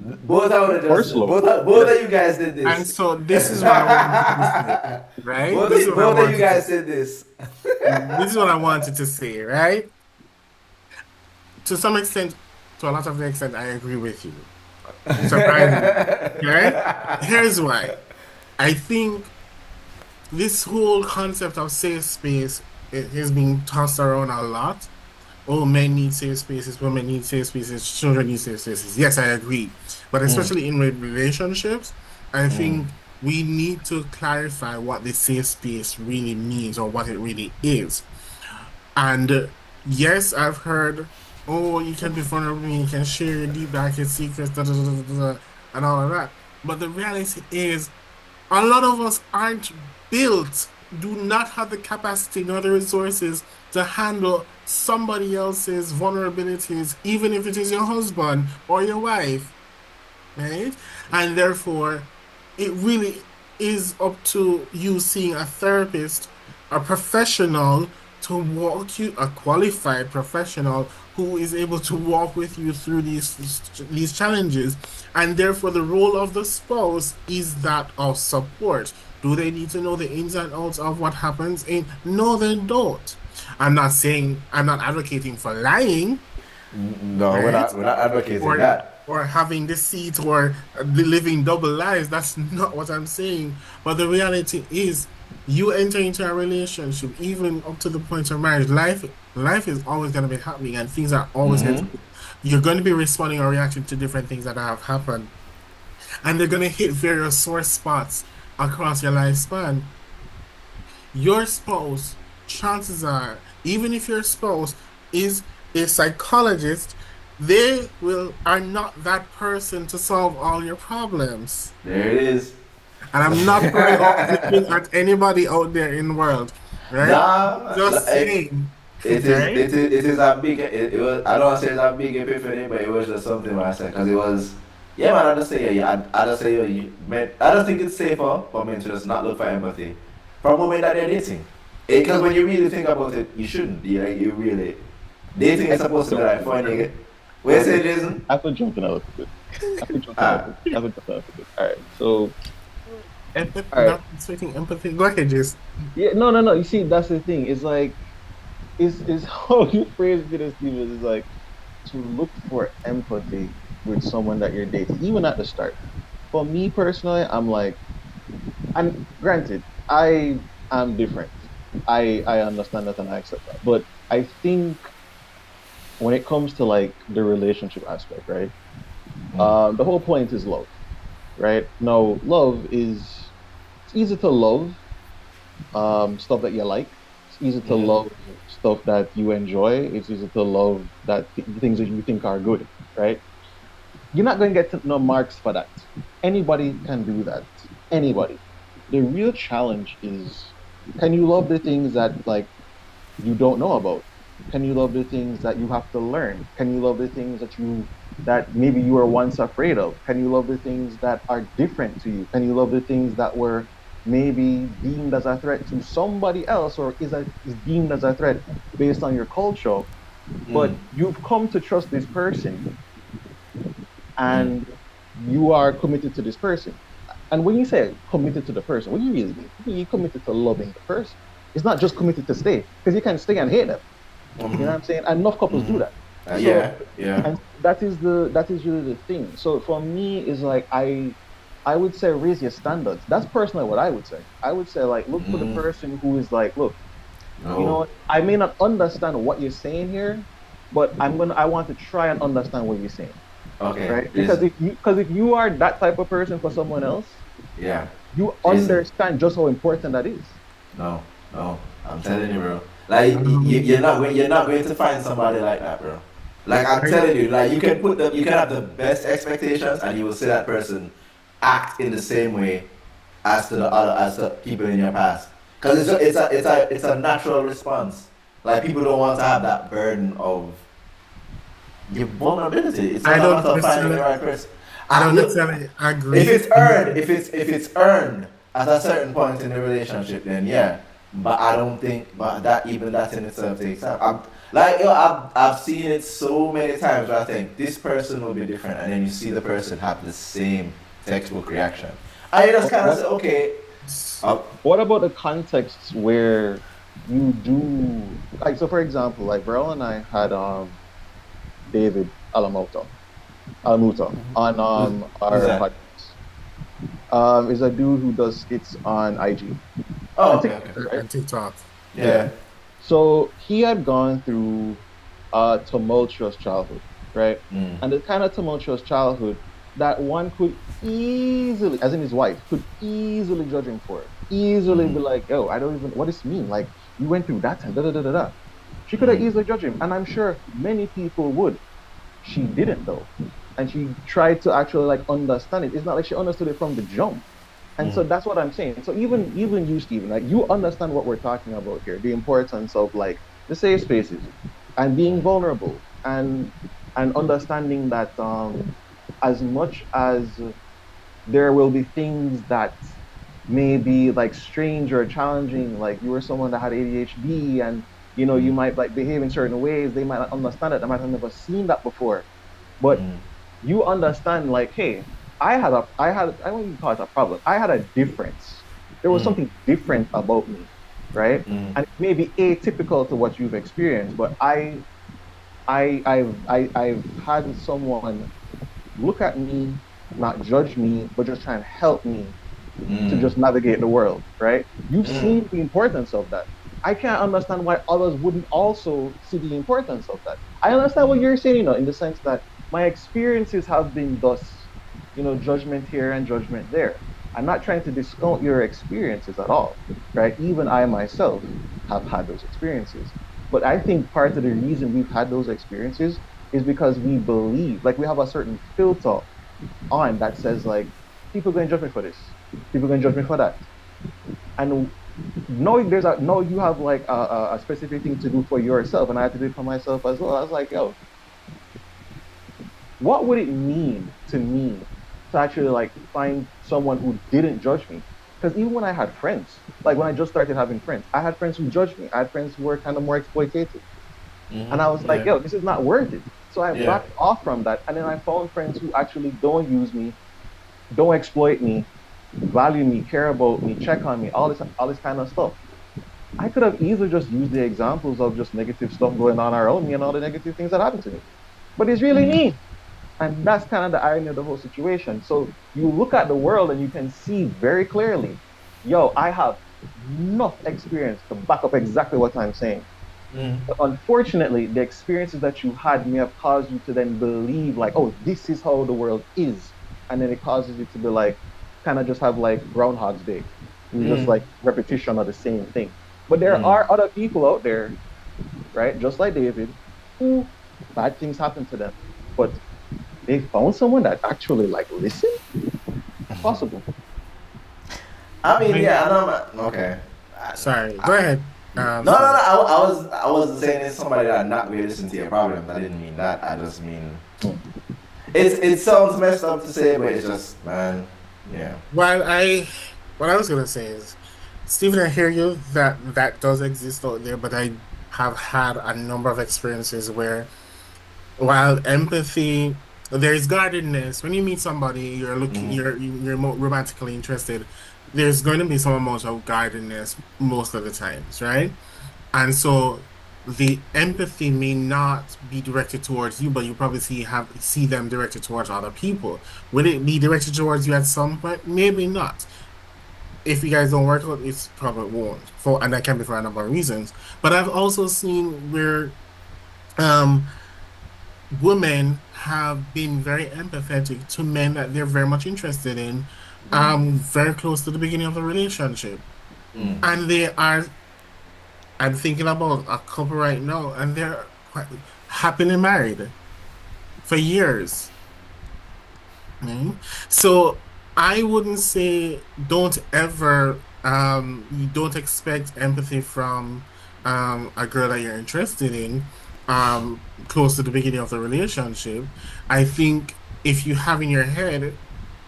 Both I would have just Personal. both of you guys did And this. so this is what I wanted to say, right? This is what I Both of you wanted guys to, did this. this is what I wanted to say, right? To some extent, to a lot of the extent, I agree with you. Surprisingly, right? Here's why. I think this whole concept of safe space is being tossed around a lot. Oh, men need safe spaces, women need safe spaces, children need safe spaces. Yes, I agree. But Mm, especially in relationships, I mm, think we need to clarify what the safe space really means or what it really is. And yes, I've heard, oh, you can be vulnerable, you can share your deep darkest secrets, and all of that. But the reality is, a lot of us aren't built, do not have the capacity nor the resources to handle somebody else's vulnerabilities, even if it is your husband or your wife, right? And therefore, it really is up to you seeing a therapist, a professional to walk you, a qualified professional who is able to walk with you through these challenges. And therefore, the role of the spouse is that of support. Do they need to know the ins and outs of what happens in? No, they don't. I'm not advocating for lying, no, right? we're not advocating or that. or having deceit or living double lives. That's not what I'm saying. But the reality is, you enter into a relationship, even up to the point of marriage. Life is always going to be happening, and things are always going to. Mm-hmm. You're going to be responding or reacting to different things that have happened, and they're going to hit various sore spots across your lifespan. Your spouse, chances are, even if your spouse is a psychologist, they will are not that person to solve all your problems. There it is. And I'm not throwing off looking at anybody out there in the world, right? Nah, Just saying, right? it is a big, it was, I don't want to say it's a big epiphany, but it was just something where I said, because it was, yeah, man, I just say, yeah, I just say, man, I don't think it's safer for men to just not look for empathy from women that they're dating. Because when you really think about it, you shouldn't. You really, dating is supposed to be like funny. What you say, Jason? I have to jump in a little bit. I have to jump in a little bit. I have to jump in a little bit. All right. So All right. Not expecting empathy. Go ahead, Jason. Yeah, no. You see, that's the thing. It's like, is how you phrase it, Stevens, is like to look for empathy with someone that you're dating, even at the start. For me personally, I'm like, and granted, I am different. I understand that and I accept that. But I think when it comes to like the relationship aspect, right? Mm. The whole point is love, right? Now, love is it's easy to love stuff that you like. It's easy to Mm. love stuff that you enjoy. It's easy to love things that you think are good, right? You're not going to get no marks for that. Anybody can do that. Anybody. The real challenge is, can you love the things that like you don't know about? Can you love the things that you have to learn? Can you love the things that maybe you were once afraid of? Can you love the things that are different to you? Can you love the things that were maybe deemed as a threat to somebody else, or is deemed as a threat based on your culture? Mm. But you've come to trust this person Mm. and you are committed to this person. And when you say committed to the person, what do you really mean? You committed to loving the person. It's not just committed to stay, because you can stay and hate them. You know Mm-hmm. what I'm saying? And enough couples do Mm-hmm. that. So, Yeah, yeah. and that is really the thing. So for me, is like I would say raise your standards. That's personally what I would say. I would say like look for the Mm. person who is like, look, you know No. what? I may not understand what you're saying here, but I want to try and understand what you're saying, Okay, right? Jason. Because if you are that type of person for someone else, Yeah, you Jason. understand just how important that is. No, no. I'm telling you, bro. Like Um, you're not going to find somebody like that, bro. Like I'm I, telling you, like you can have the best expectations, and you will see that person act in the same way as to the other as to people in your past. Because it's a natural response. Like people don't want to have that burden of your vulnerability. It's I not a don't matter of finding the necessarily right person. I don't Look, necessarily if agree. it's earned, if it's earned at a certain point in the relationship, then yeah. But I don't think, but that even that in itself takes time. Like I've seen it so many times where I think this person will be different, and then you see the person have the same textbook reaction. I just What kind of what say, okay, uh, what about the contexts where you do like, so for example, like Verol and I had David Alamuta on who's, who's our that? podcast. Is a dude who does skits on IG Oh, and okay, TikTok, okay, right? And TikTok. Yeah. yeah. So he had gone through a tumultuous childhood, right? Mm. And the kind of tumultuous childhood that one could easily, as in his wife, could easily judge him for. Easily Mm. be like, oh, I don't even, what does this mean? Like, you went through that and da da da da da. She could have Mm. easily judged him. And I'm sure many people would. She didn't, though. And she tried to actually like understand it. It's not like she understood it from the jump. And so Mm. that's what I'm saying. So even you, Stephen, like you understand what we're talking about here, the importance of like the safe spaces and being vulnerable and understanding that as much as there will be things that may be like strange or challenging, like you were someone that had ADHD and you know you Mm. might like behave in certain ways, they might not understand it, they might have never seen that before. But Mm. you understand like, hey, I wouldn't call it a problem. I had a difference. There was Mm. something different about me, right? Mm. And it may be atypical to what you've experienced, but I've had someone look at me, not judge me, but just try and help me to Mm. just navigate the world, right? You've Mm. seen the importance of that. I can't understand why others wouldn't also see the importance of that. I understand what you're saying, in the sense that my experiences have been thus, judgment here and judgment there. I'm not trying to discount your experiences at all, right? Even I myself have had those experiences. But I think part of the reason we've had those experiences is because we believe, like we have a certain filter on that says like, people are going to judge me for this, people are going to judge me for that, and no, you have like a specific thing to do for yourself, and I had to do it for myself as well. I was like, yo, what would it mean to me to actually like find someone who didn't judge me? Because even when I had friends, like when I just started having friends, I had friends who judged me. I had friends who were kind of more exploitative, and I was Mm-hmm. like, Yeah. yo, this is not worth it. So I Yeah. backed off from that, and then I found friends who actually don't use me, don't exploit me, value me, care about me, check on me, all this kind of stuff. I could have easily just used the examples of just negative stuff going on around me and all the negative things that happened to me. But it's really Mm. me. And that's kind of the irony of the whole situation. So you look at the world and you can see very clearly, yo, I have enough experience to back up exactly what I'm saying. Mm. But unfortunately, the experiences that you had may have caused you to then believe, like, oh, this is how the world is. And then it causes you to be like, kind of just have like Groundhog's Day. You just Mm. like repetition of the same thing. But there Mm. are other people out there, right? Just like David, who bad things happen to them. But they found someone that actually like listen. It's possible. I mean, I, yeah, I know. Okay. sorry, go ahead. No, no, no. Sorry. I wasn't saying it's somebody that not really listen to your problems. I didn't mean that. I just mean Hmm. it sounds messed up to say, but it's just, man, yeah. Well, what I was gonna say is, Stephen, I hear you that that does exist out there, but I have had a number of experiences where, while empathy, there's guardedness. When you meet somebody, Mm-hmm. you're romantically interested. There's going to be some amount of guardedness most of the times, right? And so the empathy may not be directed towards you, but you probably see them directed towards other people. Will it be directed towards you at some point? Maybe not. If you guys don't work out, it's probably won't. And that can be for a number of reasons. But I've also seen where um women have been very empathetic to men that they're very much interested in, very close to the beginning of the relationship. Mm. And I'm thinking about a couple right now, and they're quite happily married for years. Mm. So I wouldn't say don't ever you don't expect empathy from a girl that you're interested in close to the beginning of the relationship. I think if you have in your head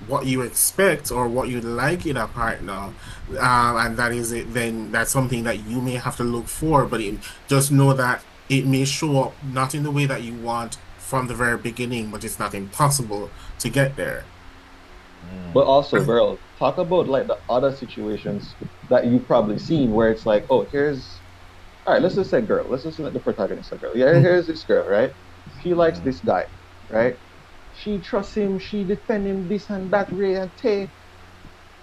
what you expect or what you'd like in a partner, and that is it, then that's something that you may have to look for, but just know that it may show up not in the way that you want from the very beginning, but it's not impossible to get there. But also, Verl, talk about like the other situations that you've probably seen where it's like, oh, here's all right, let's just say girl. Let's just let the protagonist a girl. Yeah, here's this girl, right? She likes Mm. this guy, right? She trusts him, she defend him this and that way and tay,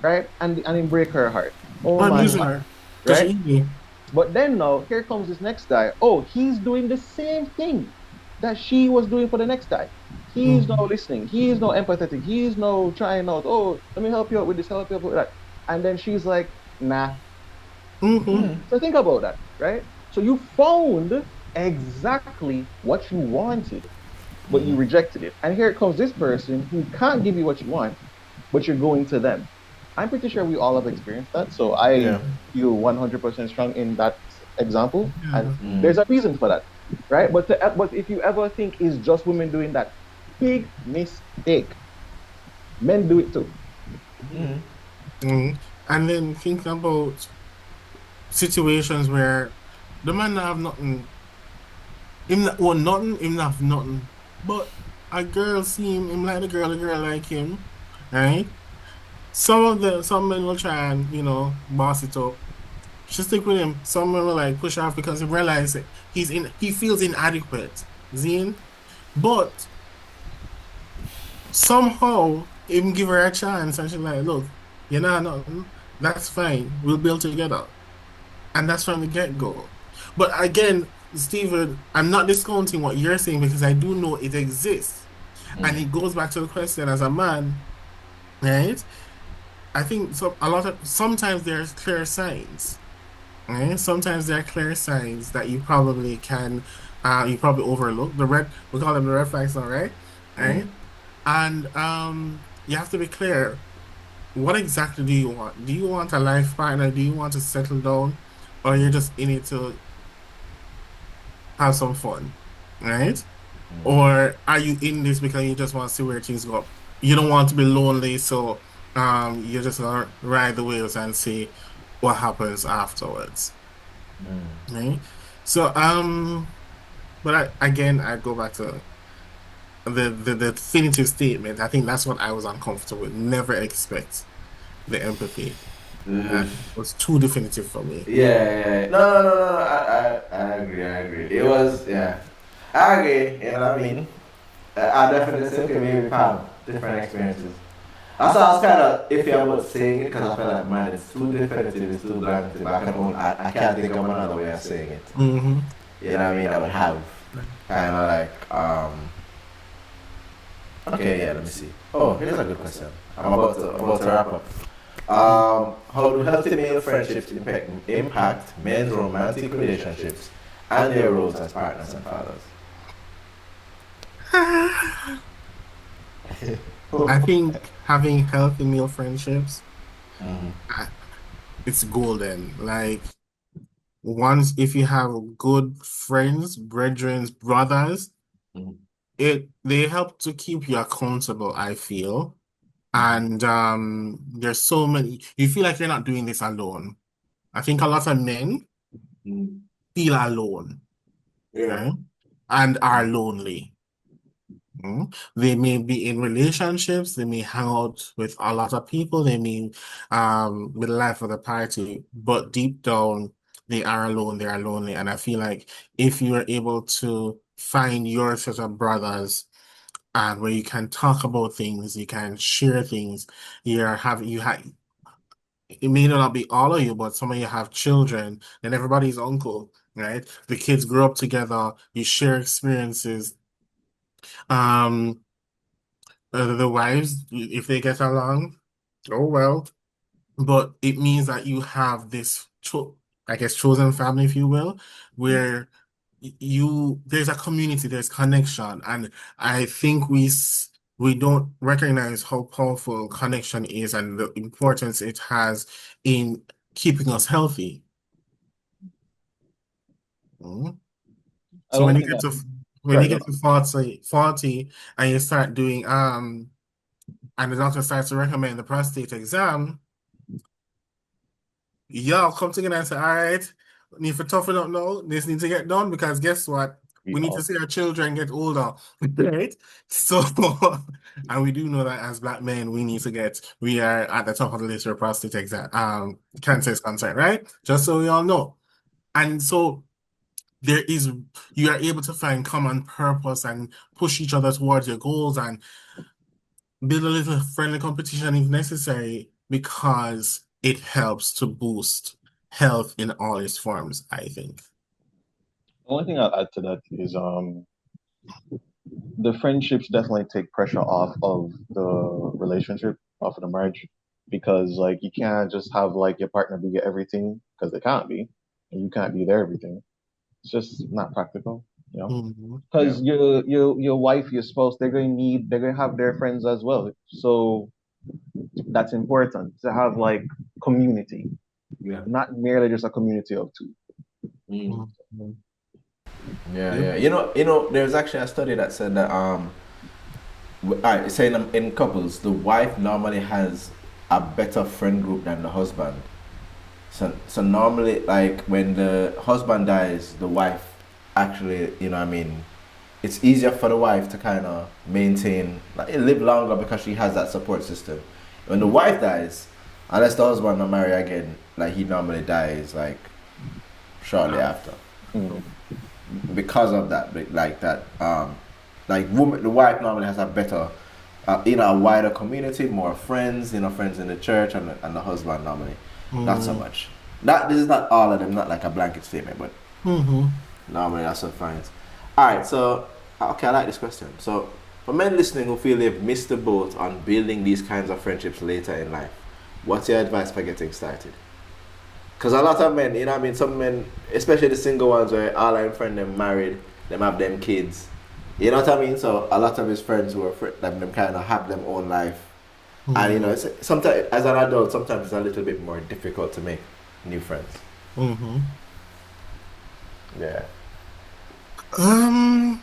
right? And it break her heart. Oh I'm my using God, her because right? she easy. But then now, here comes this next guy. Oh, he's doing the same thing that she was doing for the next guy. He's no Mhm. listening. He's no empathetic. He's no trying out. Oh, let me help you out with this, help you out with that. And then she's like, nah. Mhm. Mm. So think about that, right? So you found exactly what you wanted, but you Mm-hmm. rejected it. And here comes this person who can't give you what you want, but you're going to them. I'm pretty sure we all have experienced that. So I Yeah. feel 100% strong in that example. And Yeah. Mm. there's a reason for that, right? But if you ever think it's just women doing that, big mistake. Men do it too. Mm. Mhm. And then think about situations where the man not have nothing, him not want nothing, him not have nothing. But a girl see him like the girl like him, right? Some men will try and, boss it up. She stick with him. Some men will like push off because he realize that he feels inadequate. Zine. But somehow even give her a chance and she's like, look, nothing. That's fine. We'll build together. And that's from the get-go. But again, Stephen, I'm not discounting what you're saying because I do know it exists. And Mm. it goes back to the question as a man, right? I think sometimes there's clear signs. Right? Sometimes there are clear signs that you probably overlook. We call them the red flags, all right? Mm. Right? And you have to be clear. What exactly do you want? Do you want a life partner? Do you want to settle down? Or you're just in it to have some fun, right? Or are you in this because you just want to see where things go? You don't want to be lonely, so you're just gonna ride the waves and see what happens afterwards, right? So but again, I go back to the definitive statement. I think that's what I was uncomfortable with. Never expect. the empathy. Mm. It was too definitive for me. Yeah. No. I agree. I agree. It was, yeah. I agree. You know what I mean? I definitely say, okay, maybe we have different experiences. That's why I was kind of iffy about saying it because I felt like, man, it's too definitive, it's too blanket. I can't think of another way of saying it. Hmm. You know what I mean? I would have kind of like, okay, yeah, let me see. Oh, here's a good question. I'm about to wrap up. How do healthy male friendships impact men's romantic relationships and their roles as partners and fathers? I think having healthy male friendships, Mhm. uh, it's golden. Like once if you have good friends, brethren, brothers, Mhm. they help to keep you accountable, I feel. Mhm. And there's so many you feel like you're not doing this alone. I think a lot of men Mhm. feel alone, Yeah. right? And are lonely. They may be in relationships, they may hang out with a lot of people, they may be the life of the party, but deep down they are alone, they are lonely. And I feel like if you are able to find your set of brothers and where you can talk about things, you can share things, you have it may not be all of you, but some of you have children, and everybody's uncle, right? The kids grow up together, you share experiences. Um the wives, if they get along, oh well. But it means that you have this, I guess, chosen family, if you will, where there's a community, there's connection, and I think we don't recognize how powerful connection is and the importance it has in keeping us healthy. Mhm. I So don't think that. when you Sorry, go get on. to 40 and you start doing and the doctor starts to recommend the prostate exam, y'all come together and say, all right, we need to toughen up now. This needs to get done because guess what? We We need to all. see our children get older, right? So, and we do know that as Black men, we are at the top of the list for prostate exam, cancer is concerned, right? Just so we all know. And so there is, you are able to find common purpose and push each other towards your goals and build a little friendly competition if necessary because it helps to boost health in all its forms, I think. The only thing I'll add to that is the friendships definitely take pressure off of the relationship, off of the marriage, because like you can't just have like your partner be your everything because they can't be, and you can't be their everything. It's just not practical, you know. Mhm. Yeah. Because your wife, your spouse, they're gonna have their friends as well. So that's important to have like community, Yeah. not merely just a community of two. Mm. Mhm. Yep. Yeah. There's actually a study that said that I saying in couples, the wife normally has a better friend group than the husband. So normally, like when the husband dies, the wife actually, I mean, it's easier for the wife to kind of maintain, like, live longer because she has that support system. When the wife dies, unless the husband not marry again, like he normally dies like shortly after Mm. because of that, like that, woman, the wife normally has a better, a wider community, more friends, friends in the church, and the husband normally not so Mhm. much. Not This is not all of them, not like a blanket statement, but Mhm. normally that's what finds. All right, so okay, I like this question. So for men listening who feel they've missed the boat on building these kinds of friendships later in life, what's your advice for getting started? Because a lot of men, you know what I mean, some men, especially the single ones where all our friends them married, them have them kids. You know what I mean? So a lot of his friends who are them kind of have them own life. And Mhm. it's, sometimes as an adult, sometimes it's a little bit more difficult to make new friends. Mhm. Yeah. Um,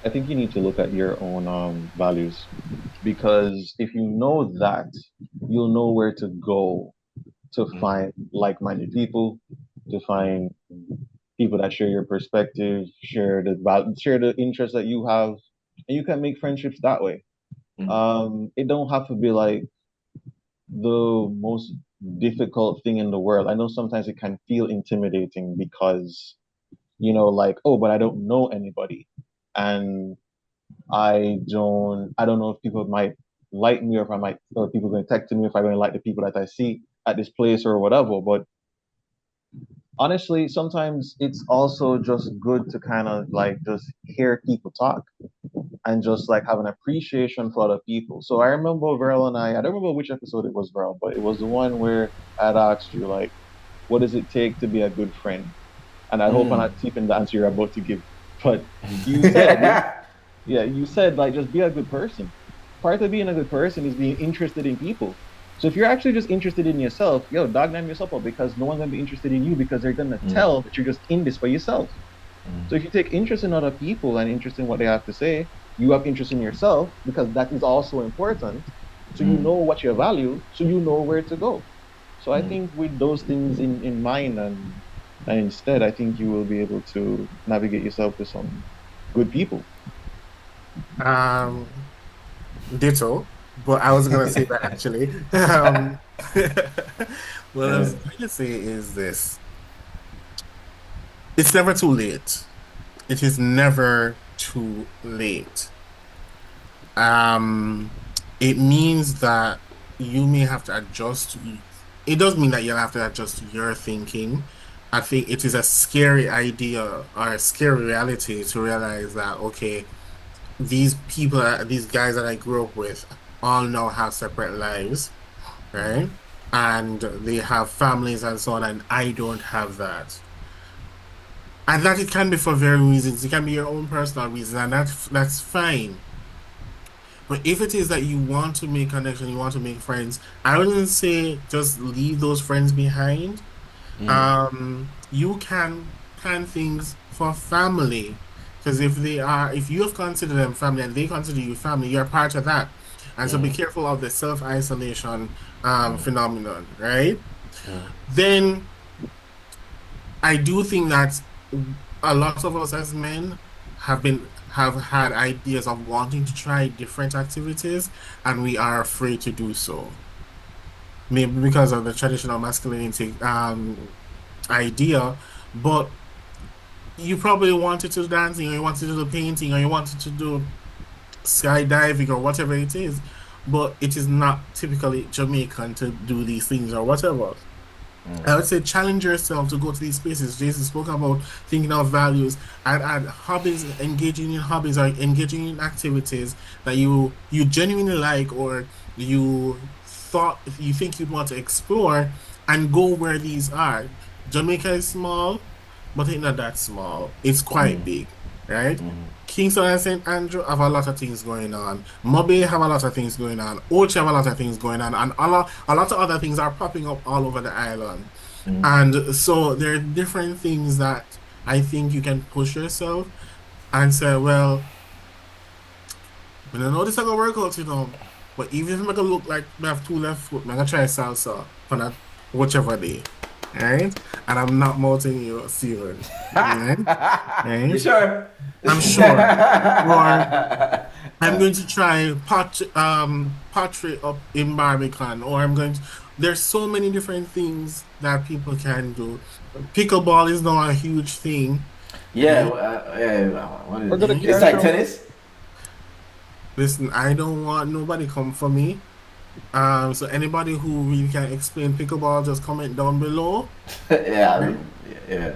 I think you need to look at your own values because if you know that, you'll know where to go to Mm. find like-minded people, to find people that share your perspective, share the interests that you have, and you can make friendships that way. Mm. It don't have to be like the most difficult thing in the world. I know sometimes it can feel intimidating because, like, oh, but I don't know anybody. And I don't know if people might like me, or if I might, or people going to text me if I'm going to like the people that I see at this place or whatever. But honestly, sometimes it's also just good to kind of like just hear people talk and just like have an appreciation for other people. So I remember Verol and I don't remember which episode it was, Verol, but it was the one where I'd asked you, like, what does it take to be a good friend? And I hope I'm Mm. not keeping the answer you're about to give. But you said, yeah, you said, like, just be a good person. Part of being a good person is being interested in people. So if you're actually just interested in yourself, yo, dog name yourself up, because no one's gonna be interested in you, because they're gonna Mm. tell that you're just in this for yourself. So if you take interest in other people and interest in what they have to say, you have interest in yourself, because that is also important. So you Mm. know what you value, so you know where to go. So I Mm. think with those things in mind, and instead, I think you will be able to navigate yourself to some good people. Um, Ditto, but I was gonna say that actually. What I Yeah. was going to say is this: it's never too late. It is never too late. Um, it means that you may have to adjust. It does mean that you'll have to adjust your thinking. I think it is a scary idea or a scary reality to realize that, okay, these people, these guys that I grew up with, all now have separate lives, right? And they have families and so on, and I don't have that. And that it can be for various reasons. It can be your own personal reasons, and that's fine. But if it is that you want to make connection, you want to make friends, I wouldn't say just leave those friends behind. Mm. You can plan things for family. Because if you have considered them family and they consider you family, you're part of that. And so be Mm. careful of the self-isolation Mm. phenomenon, right? Mm. Then I do think that a lot of us as men have had ideas of wanting to try different activities, and we are afraid to do so. Maybe because of the traditional masculinity idea, but you probably wanted to do dancing, or you wanted to do painting, or you wanted to do skydiving, or whatever it is, but it is not typically Jamaican to do these things or whatever. I would say challenge yourself to go to these spaces. Jason spoke about thinking of values and hobbies, engaging in hobbies or engaging in activities that you genuinely like, or you think you'd want to explore, and go where these are. Jamaica is small, but it's not that small. It's quite big, right? Kingston and St. Andrew have a lot of things going on. Mobay have a lot of things going on. Ochi have a lot of things going on. And a lot of other things are popping up all over the island. And so there are different things that I think you can push yourself and say, well, I don't know this is gonna work out, but even if I'm gonna look like I have two left foot, I'm gonna try salsa for that whichever day. Right? And I'm not mouthing you, Steven. Right? You Right? sure? I'm sure. Or I'm going to try pottery up in Barbican, or there's so many different things that people can do. Pickleball is now a huge thing, Yeah, right? yeah. What Or is go it? to Right? It's car like show. tennis. Listen, I don't want nobody come for me. So anybody who really can explain pickleball, just comment down below. Yeah, Right? yeah.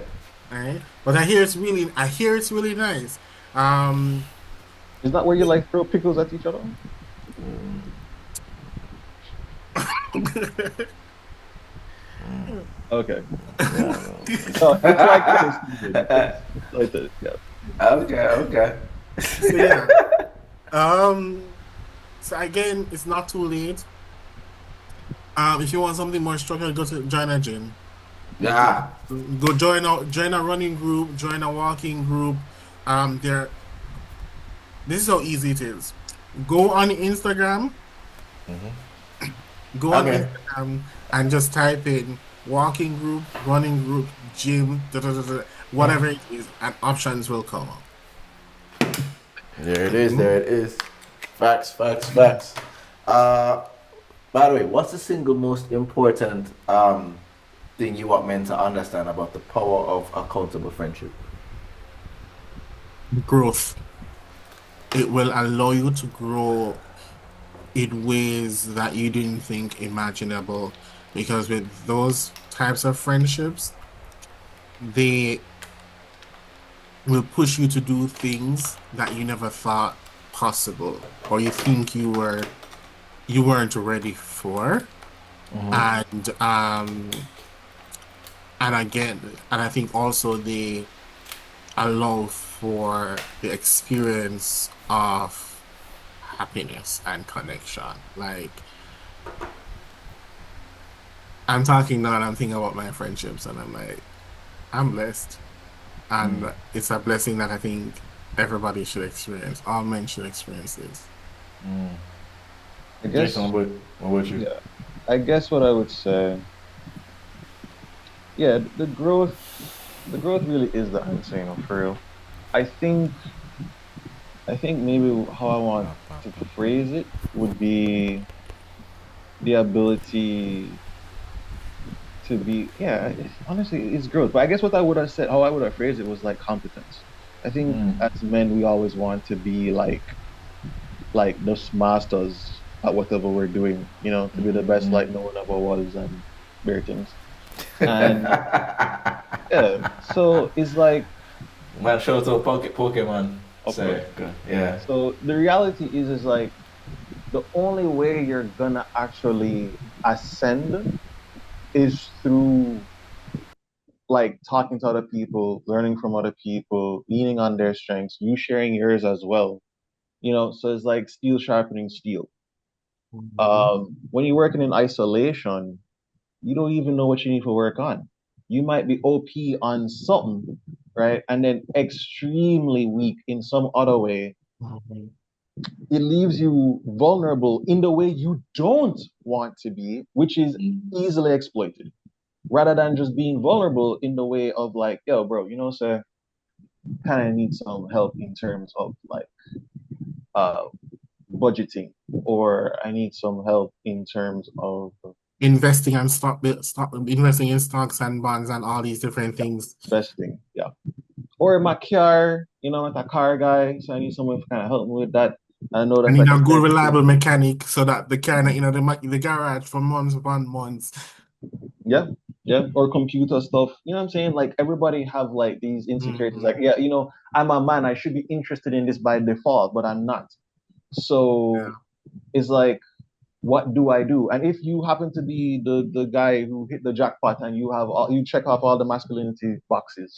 Right? But I hear it's really nice. Um, Is that where you like throw pickles at each other? Okay. No, it's like tennis, Steven. It's like that. Yeah. Okay, okay. so yeah. Um, so again, it's not too late. If you want something more structured, go to join a gym. Go, Yeah. go join a running group, join a walking group. There. This is how easy it is. Go on Instagram, go on Okay. Instagram, and just type in walking group, running group, gym, whatever it is, and options will come up. There it is. There it is. Facts, facts, facts. Uh, By the way, what's the single most important thing you want men to understand about the power of accountable friendship? Growth. It will allow you to grow in ways that you didn't think imaginable. Because with those types of friendships, they will push you to do things that you never thought possible, or you think you weren't ready for. Hmm. And and again, and I think also they allow for the experience of happiness and connection. Like I'm talking now and I'm thinking about my friendships and I'm like, I'm blessed. Mm. And it's a blessing that I think everybody should experience. All men should experience this. Mm. I Jason, guess, what about you? yeah, I guess what I would say, yeah, the growth really is the answer, for real. I think, I think maybe how I want to phrase it would be the ability to be, yeah, honestly, it's growth. But I guess what I would have said, how I would have phrased it was like competence. I think Mm. as men, we always want to be like those masters at whatever we're doing, to be the best like Mm. no one ever was and bare things. And yeah, so it's like, Man, show to a Pokemon. of course. Say, good. Yeah. So the reality is like the only way you're gonna actually ascend is through like talking to other people, learning from other people, leaning on their strengths, you sharing yours as well. So it's like steel sharpening steel. Mhm. When you're working in isolation, you don't even know what you need to work on. You might be OP on something, right? And then extremely weak in some other way. Mhm. It leaves you vulnerable in the way you don't want to be, which is easily exploited, rather than just being vulnerable in the way of like, yo, bro, sir, kind of need some help in terms of like uh budgeting, or I need some help in terms of Investing and investing in stocks and bonds and all these different things. investing, yeah. Or my car, like a car guy, so I need someone to kind of help me with that. I know I that's need like a a good, sensitive. reliable mechanic so that the car, not the garage for months upon months. Yeah, yeah, or computer stuff. You know what I'm saying? Like everybody have like these insecurities. Mhm. Like, yeah, I'm a man. I should be interested in this by default, but I'm not. So Yeah. it's like, what do I do? And if you happen to be the guy who hit the jackpot and you check off all the masculinity boxes,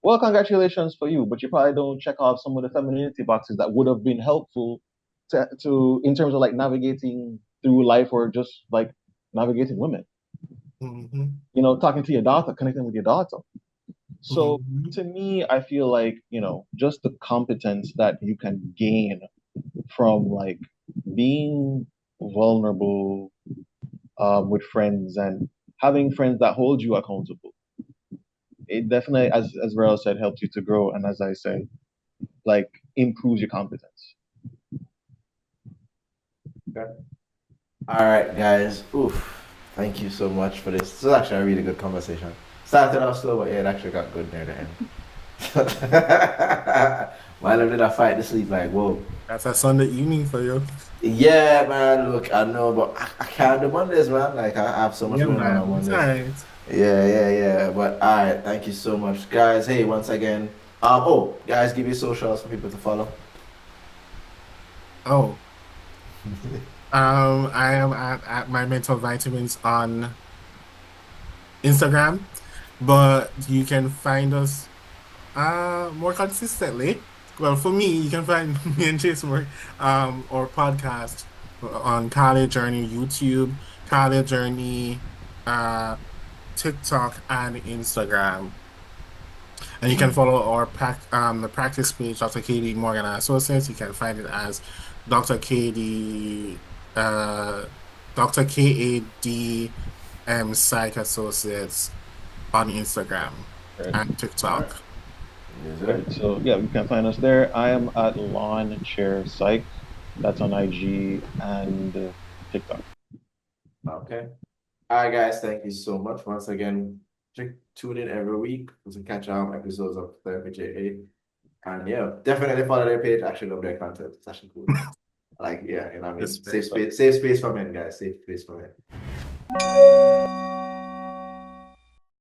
well, congratulations for you. But you probably don't check off some of the femininity boxes that would have been helpful to in terms of like navigating through life, or just like navigating women. Mhm. Talking to your daughter, connecting with your daughter. So Mhm. to me, I feel like, just the competence that you can gain from like being vulnerable with friends and having friends that hold you accountable. It definitely, as Verel said, helps you to grow, and as I say, like improves your competence. Okay. All right, guys. Oof. Thank you so much for this. This was actually a really good conversation. Started off slow, but yeah, it actually got good near the end. While I did I fight to sleep, like, whoa. That's a Sunday evening for you. Yeah, man. Look, I know, but I can't do Mondays, man. Like, I have so much Yeah, going on man. It's all Mondays. right. Yeah, yeah, yeah. But all right, thank you so much, guys. Hey, once again, oh, guys, give your socials for people to follow. Oh, I am at my mental vitamins on Instagram, but you can find us more consistently. Well, for me, you can find me and Jason work or podcast on College Journey YouTube, College Journey, uh TikTok and Instagram. And you can Mm. follow our the practice page, Dr. KD Morgan and Associates. You can find it as Dr. KD uh Dr. KAD Psych Associates on Instagram Right. and All right. TikTok. Yes, sir. Right. So yeah, you can find us there. I am at Lawn Chair Psych. That's on IG and TikTok. Okay. All right, guys. Thank you so much once again. Tune in every week to catch episodes of the FHA. And yeah, definitely follow their page. I actually love their content. It's actually cool. Like, yeah, you know what I mean? Respect. Safe space for men, guys. Safe space for men.